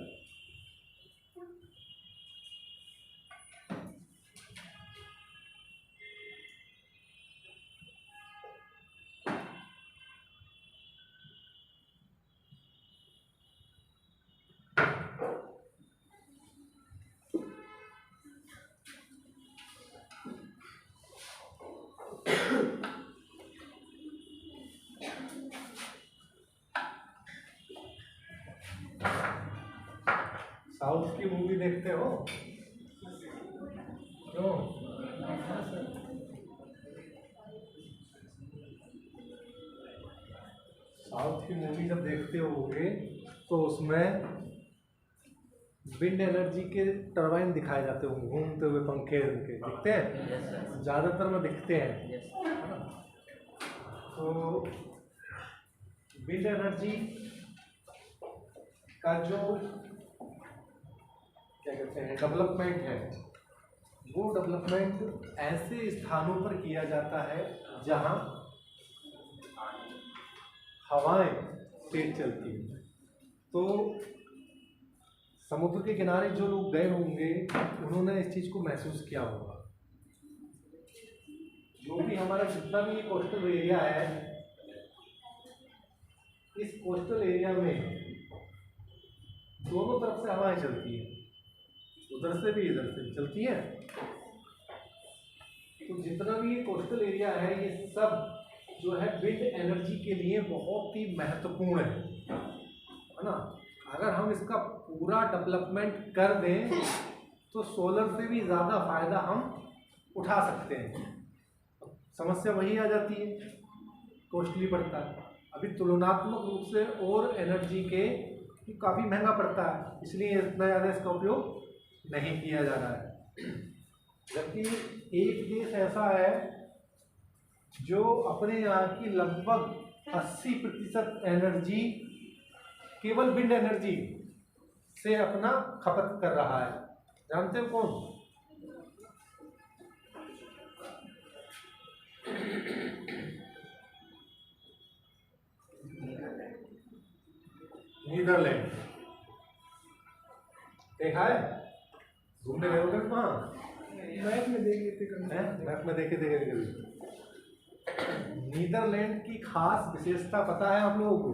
साउथ की मूवी देखते हो क्यों? साउथ की मूवी जब देखते होगे तो उसमें विंड एनर्जी के टरबाइन दिखाए जाते होंगे, घूमते हुए पंखे उनके दिखते हैं, ज़्यादातर में दिखते हैं, है ना? तो विंड एनर्जी का जो क्या कहते हैं डेवलपमेंट है, वो डेवलपमेंट ऐसे स्थानों पर किया जाता है जहाँ हवाएं तेज चलती हैं। तो समुद्र के किनारे जो लोग गए होंगे उन्होंने इस चीज़ को महसूस किया होगा। जो भी हमारा जितना भी कोस्टल एरिया है, इस कोस्टल एरिया में दोनों तरफ से हवाएं चलती हैं, उधर से भी इधर से चलती हैं। तो जितना भी ये कोस्टल एरिया है ये सब जो है विंड एनर्जी के लिए बहुत ही महत्वपूर्ण है ना? अगर हम इसका पूरा डेवलपमेंट कर दें तो सोलर से भी ज़्यादा फायदा हम उठा सकते हैं। समस्या वही आ जाती है, कॉस्टली पड़ता है। अभी तुलनात्मक रूप से और एनर्जी के काफ़ी महंगा पड़ता है, इसलिए इतना ज़्यादा इसका उपयोग नहीं किया जा रहा है। जबकि एक देश ऐसा है जो अपने यहाँ की लगभग 80% एनर्जी केवल विंड एनर्जी से अपना खपत कर रहा है। जानते हो कौन? नीदरलैंड। देखा है? घूमने गए हो कभी वहाँ? मैप में देख लेते हैं, मैप में देखे थे कभी। नीदरलैंड की खास विशेषता पता है आप लोगों को?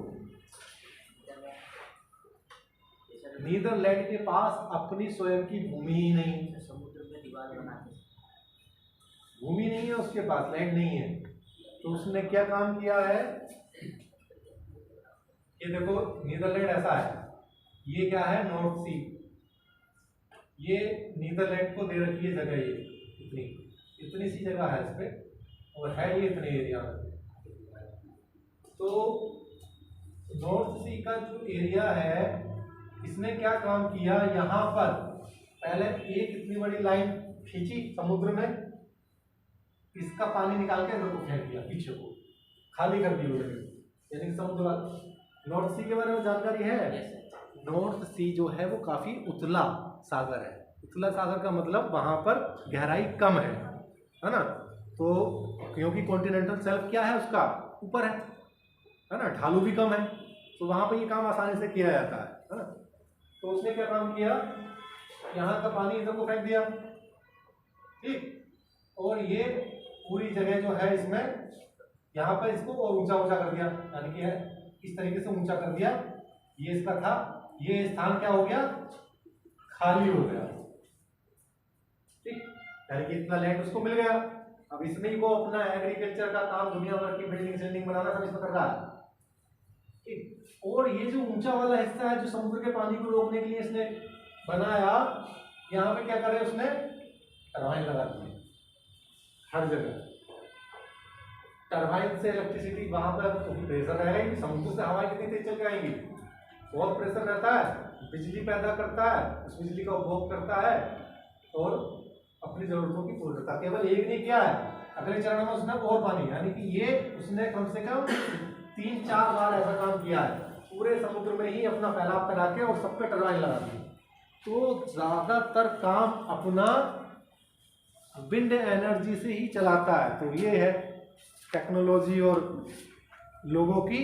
नीदरलैंड के पास अपनी स्वयं की भूमि ही नहीं है, समुद्र में दीवार बना के भूमि नहीं है उसके पास, लैंड नहीं है। तो उसने क्या काम किया है, ये देखो नीदरलैंड ऐसा है, ये क्या है नॉर्थ सी, ये नीदरलैंड को दे रखी है जगह, ये इतनी इतनी सी जगह है इस पे, और है ये इतने एरिया में। तो नॉर्थ सी का जो एरिया है इसने क्या काम किया, यहाँ पर पहले एक इतनी बड़ी लाइन खींची समुद्र में, इसका पानी निकाल के अंदर को फेंक दिया, पीछे को खाली कर दी उन्होंने, यानी कि समुद्र। नॉर्थ सी के बारे में जानकारी है? नॉर्थ सी जो है वो काफ़ी उतला सागर है। उतला सागर का मतलब वहाँ पर गहराई कम है ना? तो क्योंकि कॉन्टिनेंटल शेल्फ क्या है उसका ऊपर है ना, ढालू भी कम है, तो वहाँ पर ये काम आसानी से किया जाता है ना? तो उसने क्या काम किया, यहाँ का पानी इधर को फेंक दिया, ठीक, और ये पूरी जगह जो है इसमें यहाँ पर इसको और ऊंचा ऊंचा कर दिया, यानी कि इस तरीके से ऊंचा कर दिया। ये इसका था, ये स्थान क्या हो गया, खाली हो गया, ठीक, यानी कि इतना लैंड उसको मिल गया। अब इसमें ही वो अपना एग्रीकल्चर का काम, दुनिया भर की बिल्डिंग शिल्डिंग बनाना सब इसमें कर रहा है, ठीक। और ये जो ऊंचा वाला हिस्सा है जो समुद्र के पानी को रोकने के लिए इसने बनाया, यहाँ पे क्या करे उसने टरबाइन लगा दिए हर जगह। टरबाइन से इलेक्ट्रिसिटी वहां पर प्रेशर रहेगा ही, समुद्र से हवा कितनी तेज चल के आएंगी, बहुत प्रेशर रहता है, बिजली पैदा करता है, उस बिजली का उपभोग करता है और अपनी जरूरतों की पूर्तता। केवल एक नहीं किया है, अगले चरण में उसने और पानी, यानी कि ये उसने कम से कम 3-4 बार ऐसा काम किया है, पूरे समुद्र में ही अपना फैलाव करा के और सब पे टरबाइन लगा दी। तो ज्यादातर काम अपना विंड एनर्जी से ही चलाता है। तो ये है टेक्नोलॉजी और लोगों की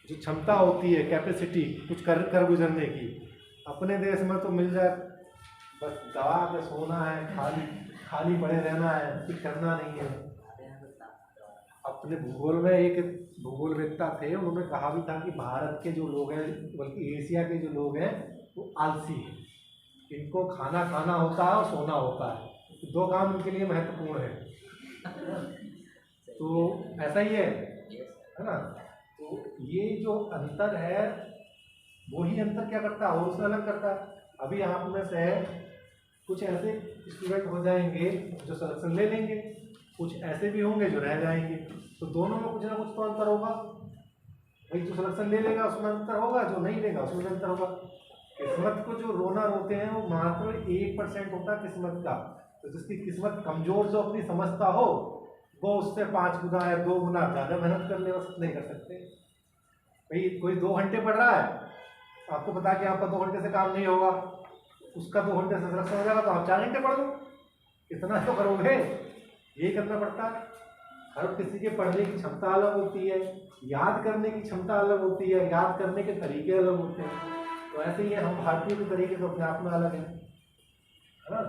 जो क्षमता होती है, कैपेसिटी कुछ कर गुजरने की। अपने देश में तो मिल जाए बस दबा के सोना है, खाली पड़े रहना है, कुछ करना नहीं है। अपने भूगोल में एक भूगोलवेत्ता थे, उन्होंने कहा भी था कि भारत के जो लोग हैं, बल्कि एशिया के जो लोग हैं वो आलसी हैं, इनको खाना खाना होता है और सोना होता है, तो 2 काम उनके लिए महत्वपूर्ण है। तो ऐसा ही है ना? तो ये जो अंतर है वही अंतर क्या करता है और उससे अलग करता है। अभी आप में से कुछ ऐसे स्टूडेंट हो जाएंगे जो सिलेक्शन ले लेंगे, कुछ ऐसे भी होंगे जो रह जाएंगे, तो दोनों में कुछ ना कुछ तो अंतर होगा। भाई जो सिलेक्शन ले लेगा उसमें अंतर होगा, जो नहीं लेगा उसमें अंतर होगा। किस्मत को जो रोना रोते हैं वो मात्र 1% होता है किस्मत का। तो जिसकी किस्मत कमजोर जो अपनी समझता हो वो उससे 5 गुना या 2 गुना ज़्यादा मेहनत कर ले, बस नहीं कर सकते। भाई कोई 2 घंटे पढ़ रहा है, आपको पता कि आपका 2 घंटे से काम नहीं होगा, उसका 2 घंटे से सिलेक्शन हो जाएगा तो आप 4 घंटे पढ़ लो, इतना तो करोगे। यही करना पड़ता है। हर किसी के पढ़ने की क्षमता अलग होती है, याद करने की क्षमता अलग होती है, याद करने के तरीके अलग होते हैं। तो ऐसे ही है, हम भारतीयों के तरीके तो अपने आप में अलग है ना।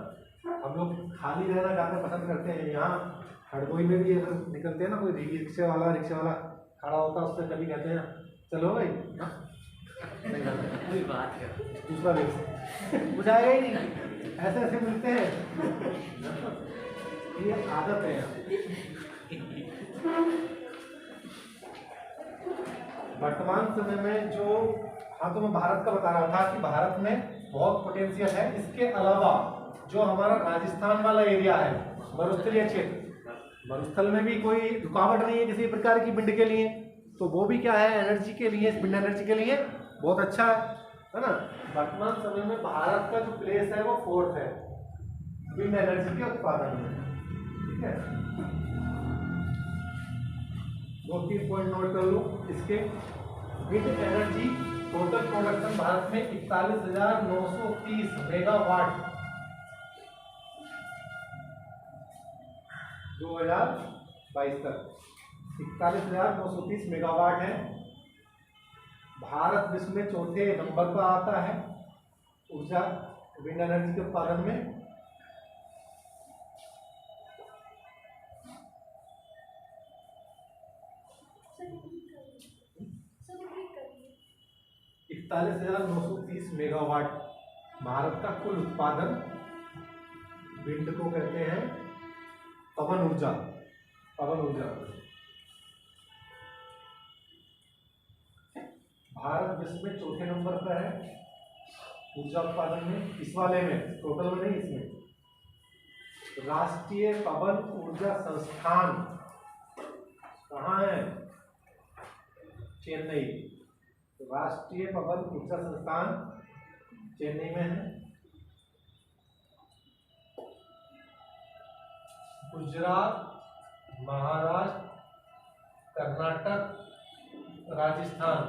हम लोग खाली रहना ज़्यादा पसंद करते हैं। यहाँ हरदोई में भी अगर निकलते हैं ना, कोई रिक्शा वाला खड़ा होता है, उससे कभी कहते हैं चलो भाई, नहीं बात है दूसरा रिक्शा बुझाएगा ही नहीं, ऐसे ऐसे मिलते हैं। ये आदत है यहाँ। वर्तमान समय में जो, हाँ तो मैं भारत का बता रहा था कि भारत में बहुत पोटेंशियल है। इसके अलावा जो हमारा राजस्थान वाला एरिया है, मरुस्थलीय क्षेत्र, मरुस्थल में भी कोई रुकावट नहीं है किसी प्रकार की विंड के लिए, तो वो भी क्या है, एनर्जी के लिए, विंड एनर्जी के लिए बहुत अच्छा है ना। वर्तमान समय में भारत का जो प्लेस है वो 4th है विंड एनर्जी के उत्पादन में। ठीक है, 2-3 पॉइंट नोट कर लो इसके। Wind energy total production Bharat में 41,930 मेगावाट 2022 तक 41,930 मेगावाट है। भारत विश्व में 4थे नंबर पर आता है ऊर्जा विंड एनर्जी के उत्पादन में। इकतालीस 41,930 मेगावाट भारत का कुल उत्पादन। विंड को कहते हैं पवन ऊर्जा, पवन ऊर्जा। भारत विश्व में 4थे नंबर पर है ऊर्जा उत्पादन में, इस वाले में, टोटल में नहीं, इसमें। राष्ट्रीय पवन ऊर्जा संस्थान कहाँ है, चेन्नई। तो राष्ट्रीय पवन ऊर्जा संस्थान चेन्नई में है। गुजरात, महाराष्ट्र, कर्नाटक, राजस्थान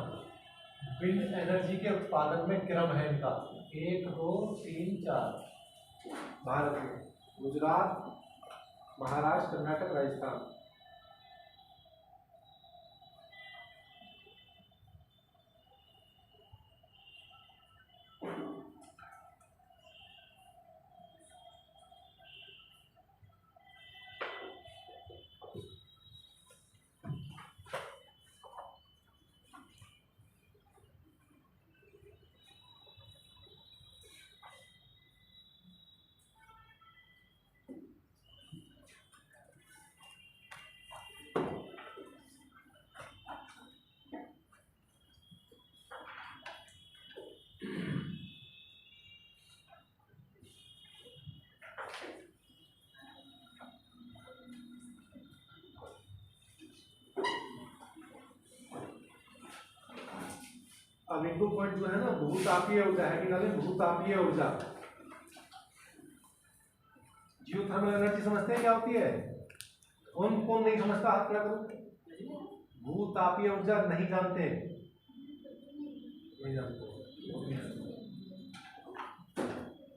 विंड एनर्जी के उत्पादन में क्रम है इनका 1, 2, 3, 4। भारत में गुजरात, महाराष्ट्र, कर्नाटक, राजस्थान। अब एक 2 पॉइंट जो है ना, भूतापीय ऊर्जा है कि नहीं, भूतापीय ऊर्जा। जियोथर्मल एनर्जी समझते हैं क्या होती है? कौन कौन नहीं समझता, हाथ खड़ा करो। भूतापीय ऊर्जा नहीं जानते, नहीं जानते,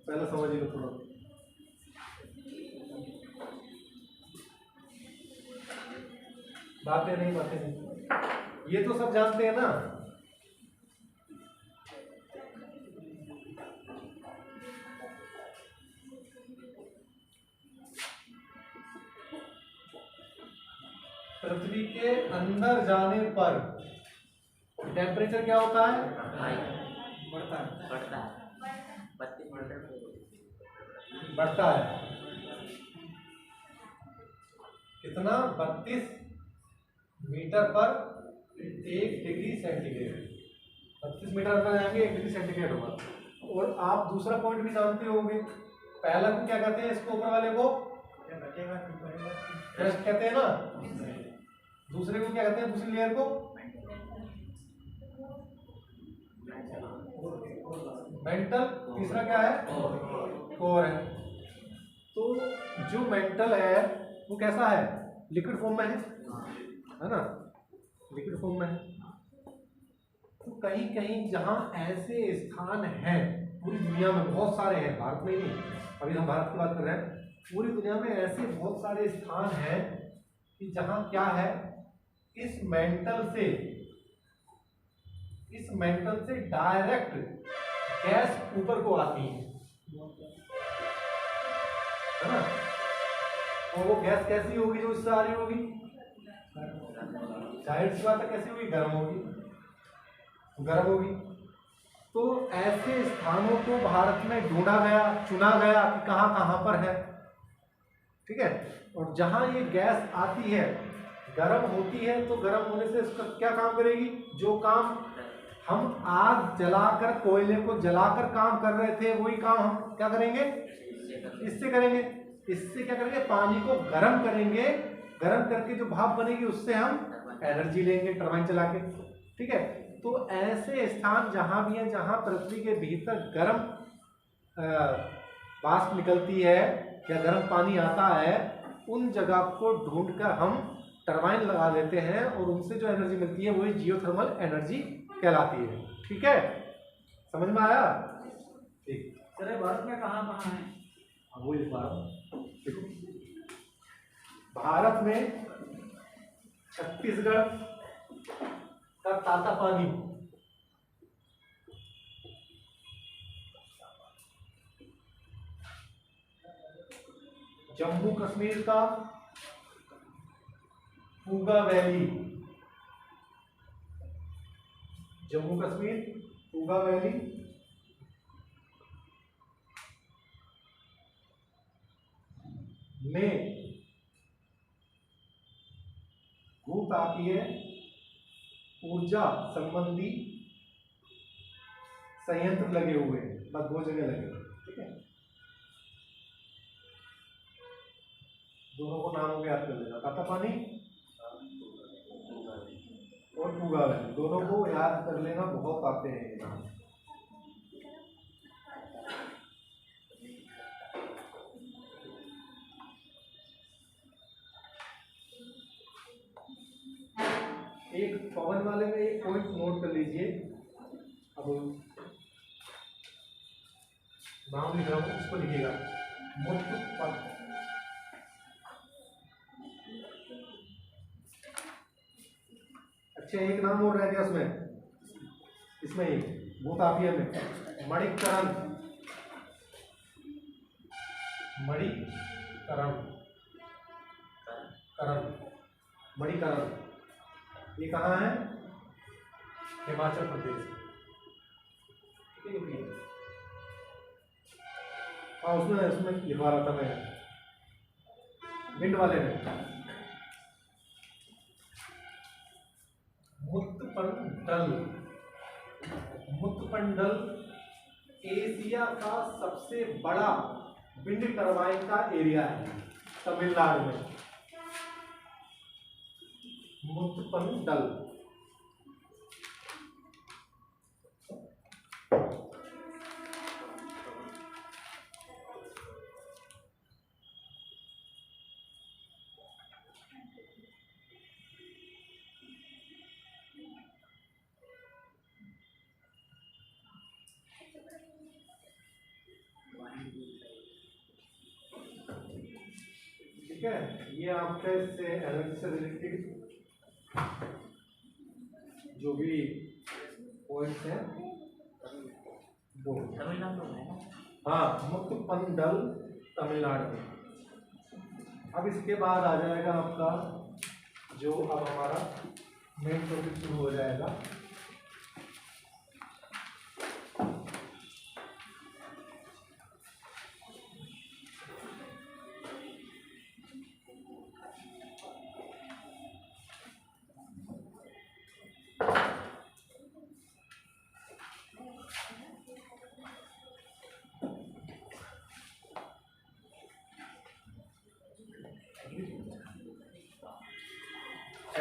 पहले समझिए थोड़ा। बातें नहीं, ये तो सब जानते हैं ना। पृथ्वी के अंदर जाने पर टेम्परेचर क्या होता है? बढ़ता है। कितना? 32 मीटर पर 1 डिग्री सेंटीग्रेड। 32 मीटर पर जाएंगे 1 डिग्री सेंटीग्रेड होगा। और आप दूसरा पॉइंट भी जानते होंगे, पहला को क्या कहते हैं, इसको ऊपर वाले को क्रस्ट कहते हैं ना, दूसरे को क्या कहते हैं, दूसरी लेयर को मेंटल, तीसरा क्या है, कोर है। तो जो मेंटल है वो कैसा है, लिक्विड फॉर्म में है ना, लिक्विड फॉर्म में है। तो कहीं कहीं जहां ऐसे स्थान हैं, पूरी दुनिया में बहुत सारे हैं, भारत में ही नहीं, अभी हम भारत की बात कर रहे हैं, पूरी दुनिया में ऐसे बहुत सारे स्थान हैं कि जहां क्या है, इस मेंटल से डायरेक्ट गैस ऊपर को आती है ना। और वो गैस कैसी होगी जो इससे आ रही होगी, जाहिर सी बात है कैसी होगी, गर्म होगी, गर्म होगी। तो ऐसे स्थानों को भारत में ढूंढा गया, चुना गया कि कहाँ कहाँ पर है, ठीक है। और जहां ये गैस आती है, गर्म होती है, तो गर्म होने से इसका क्या काम करेगी, जो काम हम आग जलाकर, कोयले को जलाकर काम कर रहे थे, वही काम हम क्या करेंगे, इससे करेंगे। इससे क्या करेंगे, पानी को गर्म करेंगे, गर्म करके जो भाप बनेगी उससे हम एनर्जी लेंगे टरबाइन चला के, ठीक है। तो ऐसे स्थान जहां भी हैं, जहां पृथ्वी के भीतर गर्म वाष्प निकलती है या गर्म पानी आता है, उन जगह को ढूंढकर हम टरबाइन लगा देते हैं और उनसे जो एनर्जी मिलती है वही जियोथर्मल एनर्जी कहलाती है, ठीक है। समझ में आया, ठीक। सर भारत में कहाँ कहाँ है, वो इस बार देखो, भारत में छत्तीसगढ़ का ताता पानी, जम्मू कश्मीर का पूगा वैली, जम्मू कश्मीर पूगा वैली, में भूतापीय ऊर्जा संबंधी संयंत्र लगे हुए हैं, बस 2 जगह लगे हुए, ठीक है। दोनों को नामों के याद कर लेना, ताता पानी और पूगा वैली, दोनों को याद कर लेना, बहुत आते हैं ये नाम। एक पवन वाले में एक पॉइंट नोट कर लीजिए, अब नाम लिख रहा हूं, इसको लिखिएगा, मुक्त। अच्छा, एक नाम और रह गया उसमें, इसमें ही भूतापीय में मणिकरण, मणिकरण, ये कहाँ है, हिमाचल प्रदेश, ठीक है। हाँ, उसमें लिखवा रहा था मैं, विंड वाले में। मुत्तपंडल एशिया का सबसे बड़ा विंड टरबाइन का एरिया है, तमिलनाडु में। मुत्तपंडल, ठीक है। ये आपके से एनर्जी से रिलेटेड जो भी पॉइंट्स हैं वो, हाँ, मुत्तपंडल तमिलनाडु में। अब इसके बाद आ जाएगा आपका जो अब हमारा मेन टॉपिक शुरू हो जाएगा,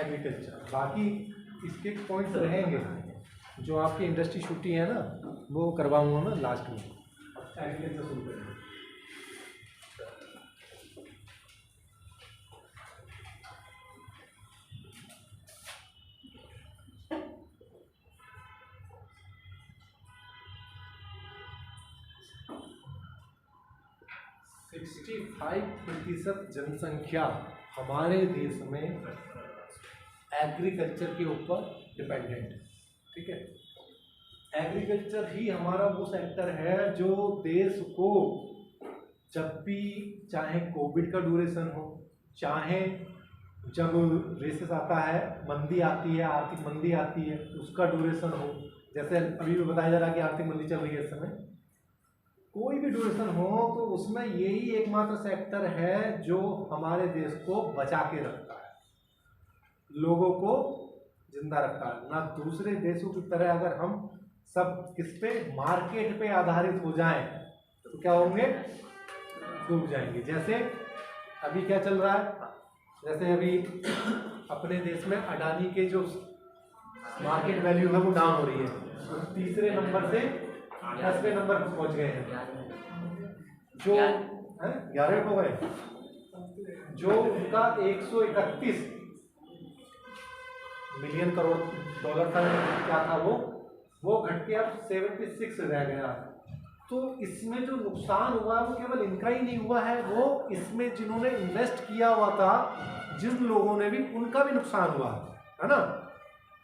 एग्रीकल्चर। बाकी इसके पॉइंट्स रहेंगे जो आपकी इंडस्ट्री छुट्टी है ना, वो करवाऊंगा मैं लास्ट में। एग्रीकल्चर शुरू करेंगे। 65% जनसंख्या हमारे देश में एग्रीकल्चर के ऊपर डिपेंडेंट है। ठीक है, एग्रीकल्चर ही हमारा वो सेक्टर है जो देश को जब भी, चाहे कोविड का ड्यूरेशन हो, चाहे जब रेसेस आता है, मंदी आती है, आर्थिक मंदी आती है, उसका ड्यूरेशन हो, जैसे अभी भी बताया जा रहा है कि आर्थिक मंदी चल रही है इस समय, कोई भी ड्यूरेशन हो तो उसमें यही एकमात्र सेक्टर है जो हमारे देश को बचा के रखता है, लोगों को जिंदा रखता है। ना दूसरे देशों की तरह अगर हम सब किस पे, मार्केट पे आधारित हो जाएं तो क्या होंगे, डूब जाएंगे। जैसे अभी क्या चल रहा है, जैसे अभी अपने देश में अडानी के जो मार्केट वैल्यू है वो डाउन हो रही है, तो तीसरे नंबर से 10वें नंबर पर पहुंच गए हैं, जो 11 हो गए, जो उनका 131 मिलियन करोड़ डॉलर का क्या था वो घट के अब 76 रह गया। तो इसमें जो नुकसान हुआ है वो केवल इनका ही नहीं हुआ है, वो इसमें जिन्होंने इन्वेस्ट किया हुआ था, जिन लोगों ने भी, उनका भी नुकसान हुआ है ना।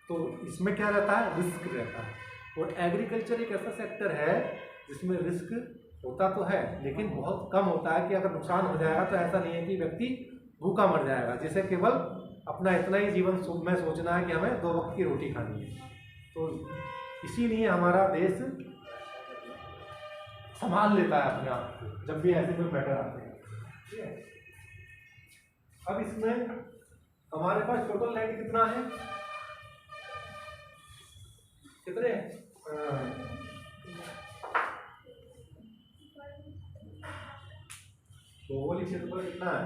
तो इसमें क्या रहता है, रिस्क रहता है। और एग्रीकल्चर एक ऐसा सेक्टर है जिसमें रिस्क होता तो है लेकिन बहुत कम होता है कि अगर नुकसान हो जाएगा तो ऐसा नहीं है कि व्यक्ति भूखा मर जाएगा, जिसे केवल अपना इतना ही जीवन में सोचना है कि हमें 2 वक्त की रोटी खानी है। तो इसीलिए हमारा देश संभाल लेता है अपने आप को जब भी ऐसे कोई मैटर आते हैं। ठीक है, अब इसमें हमारे पास टोटल लैंड कितना है, कितने भौगोलिक क्षेत्रफल कितना है,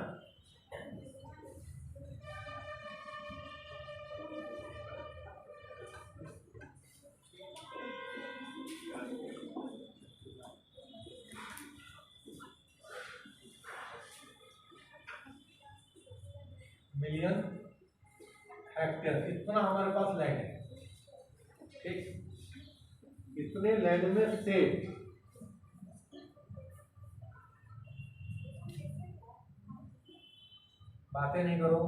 मिलियन हेक्टेयर, इतना हमारे पास लैंड है। ठीक, इतने लैंड में से बातें नहीं करो,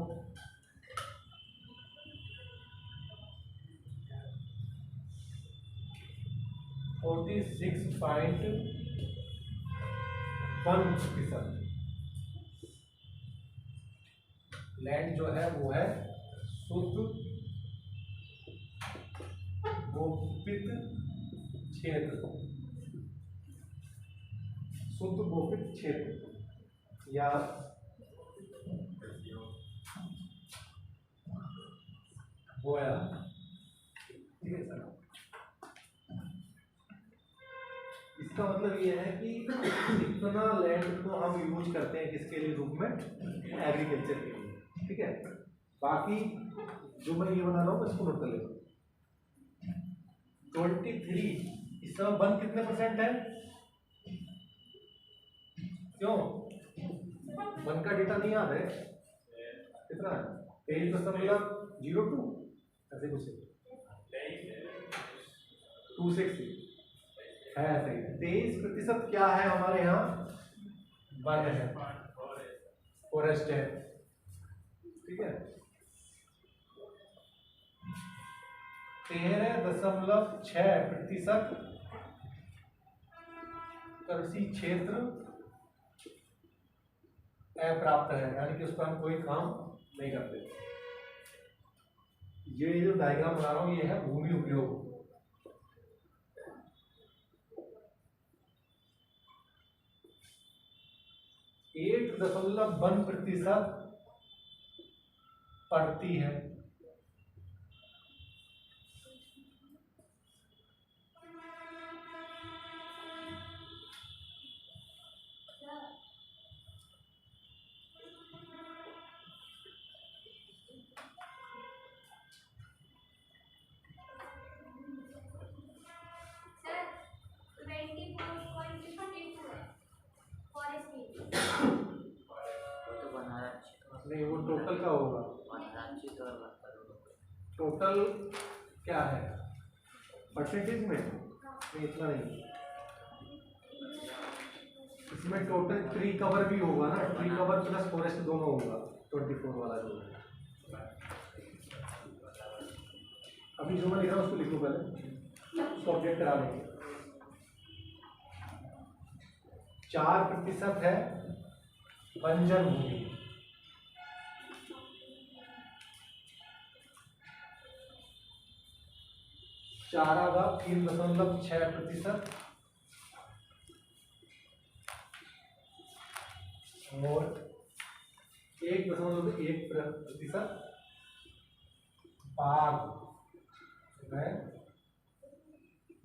%46.1 लैंड जो है वो है शुद्ध गोपित क्षेत्र, शुद्ध गोपित क्षेत्र या गोया। ठीक है सर, इसका मतलब ये है कि इतना लैंड को हम यूज करते हैं किसके लिए, रूप में एग्रीकल्चर के लिए। ठीक है, बाकी जो मैं ये बना रहा हूँ इसको नोट कर लेना। 23 इस समय 1 कितने % है, क्यों 1 का डेटा नहीं याद है, कितना है, 23.02 ऐसे कुछ 260 है, सही। 23% क्या है हमारे यहाँ, वन है, फॉरेस्ट है। ठीक है, 13.6% कृषि क्षेत्र अप्राप्त है, यानी कि उस पर हम कोई काम नहीं करते। ये जो डायग्राम बना रहा हूं ये है भूमि उपयोग। 8.1% पड़ती है। नहीं, वो टोटल का होगा। टोटल क्या है परसेंटेज में? नहीं, इतना नहीं। इसमें टोटल ट्री कवर भी होगा ना, ट्री कवर प्लस फॉरेस्ट दोनों होगा 24 वाला जो है। अभी जो मैं लिख रहा हूँ उसको लिखो पहले, उसको अपडेट करा लेंगे। 4% है बंजर भूमि, चारागाह 3.6% और 1.1% बाघ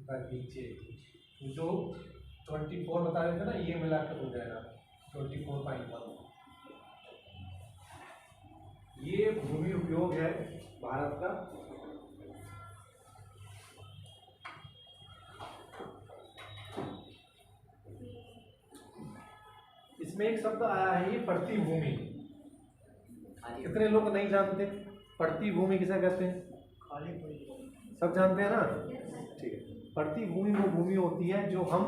बगीचे, जो 24 बता रहे थे ना, ये मिलाकर हो जाएगा 24.1। ये भूमि उपयोग है भारत का। इसमें एक शब्द आया है, ये पड़ती भूमि। कितने लोग नहीं जानते पड़ती भूमि किसे कहते हैं? खाली पड़ी। सब जानते हैं ना? ठीक है। पड़ती भूमि वो भूमि होती है जो हम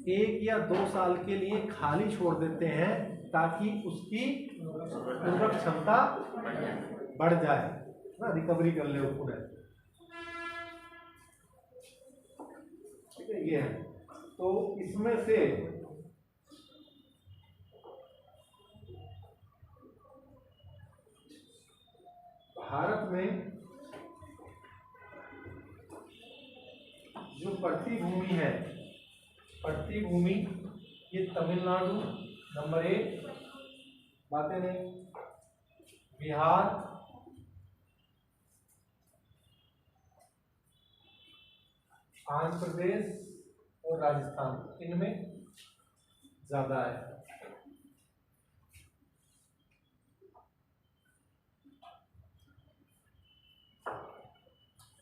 1 या 2 साल के लिए खाली छोड़ देते हैं ताकि उसकी उर्वरक क्षमता बढ़ जाए ना, रिकवरी कर ले वो पुनः। ठीक है, ये है। तो इसमें से भारत में जो पड़ती भूमि है, पड़ती भूमि ये तमिलनाडु नंबर 1, बातें नहीं, बिहार, आंध्र प्रदेश और राजस्थान, इनमें ज्यादा है।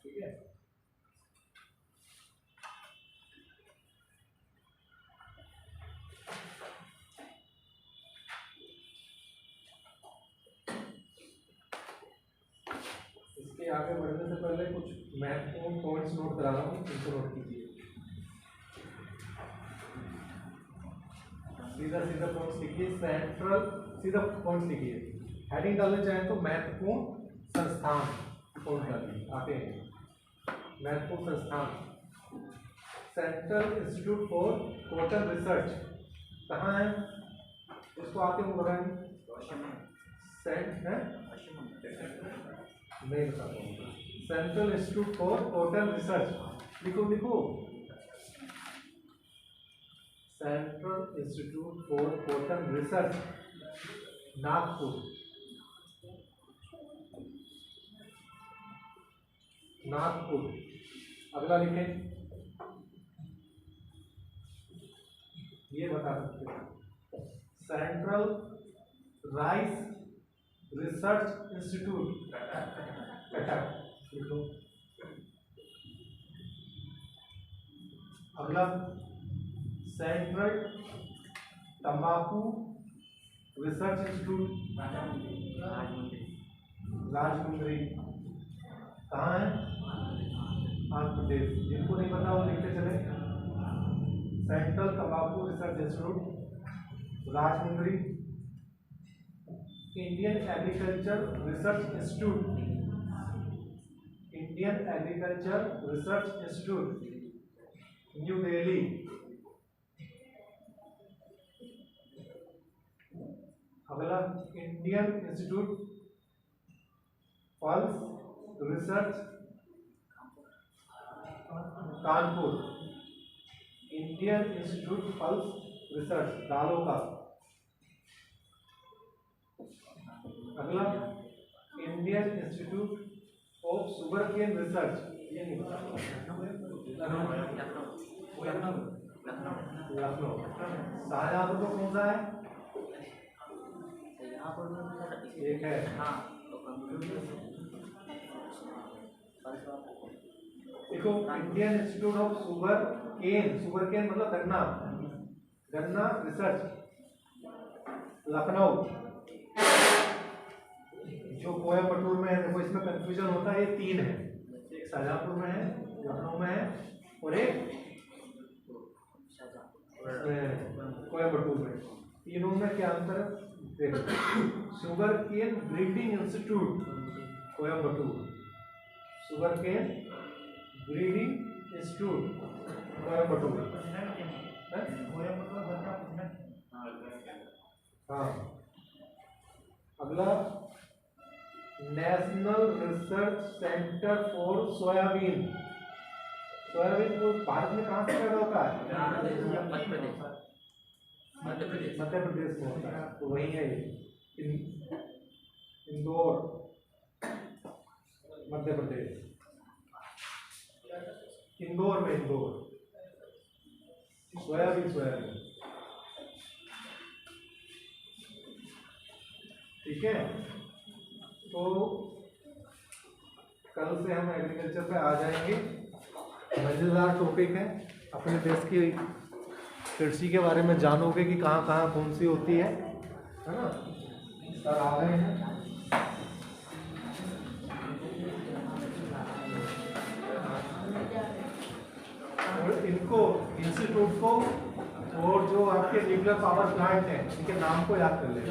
ठीक है, इसके आगे बढ़ने से पहले कुछ महत्वपूर्ण पॉइंट्स नोट करा रहा हूँ, इनको नोट कीजिए। सीधा सीधा पॉइंट्स लिखिए, सेंट्रल सीधा पॉइंट्स लिखिए। हेडिंग डालना चाहें तो महत्वपूर्ण संस्थान पॉइंट डालिए, आते हैं महत्वपूर्ण संस्थान। Central institute for coastal research कहाँ है? इसको आते हुए बताएंगे। सेंट है नहीं बता पाऊंगा। Central institute for coastal research लिखो लिखो, central institute for coastal research Nagpur, Nagpur. अगला लिखें, ये बता सकते हैं सेंट्रल राइस रिसर्च इंस्टीट्यूट लिखो। अगला सेंट्रल तंबाकू रिसर्च इंस्टीट्यूट राजमुंद्री, कहाँ है? आंध्र प्रदेश। जिनको नहीं पता वो लिखते चले, सेंट्रल तंबाकू research institute Rajahmundry. Indian agriculture research institute, Indian agriculture research institute new Delhi. अगला Indian institute pulse research Kanpur, Indian institute pulse research दालों का। अगला Indian institute of sugar cane research, ये नहीं पता, लखनऊ। शाहजहांपुर को कौन सा है? एक है। देखो, Indian institute of sugar cane मतलब गन्ना, गन्ना रिसर्च लखनऊ। जो कोयम्बटूर में है, देखो इसमें कंफ्यूजन होता है, ये 3 है, एक शाहजहांपुर में है, लखनऊ में है और एक कोयम्बटूर में। तीनों में क्या अंतर है देखो। Sugar cane breeding institute Coimbatore, sugar cane breeding institute Coimbatore. हाँ, अगला national research centre for soybean. Soybean को भारत में कहाँ से पैदा होता है? मध्य प्रदेश में होता है, तो वही है ये इंदौर, मध्य प्रदेश, इंदौर में, इंदौर। सोयाबीन, सोयाबीन, ठीक है। तो कल से हम एग्रीकल्चर पे आ जाएंगे, मजेदार टॉपिक है, अपने देश की कृषि के बारे में जानोगे कि कहाँ कहाँ कौन सी होती है ना। सर आ रहे हैं। और इनको इंस्टीट्यूट को और जो आपके न्यूक्लियर पावर प्लांट हैं इनके नाम को याद कर लेना।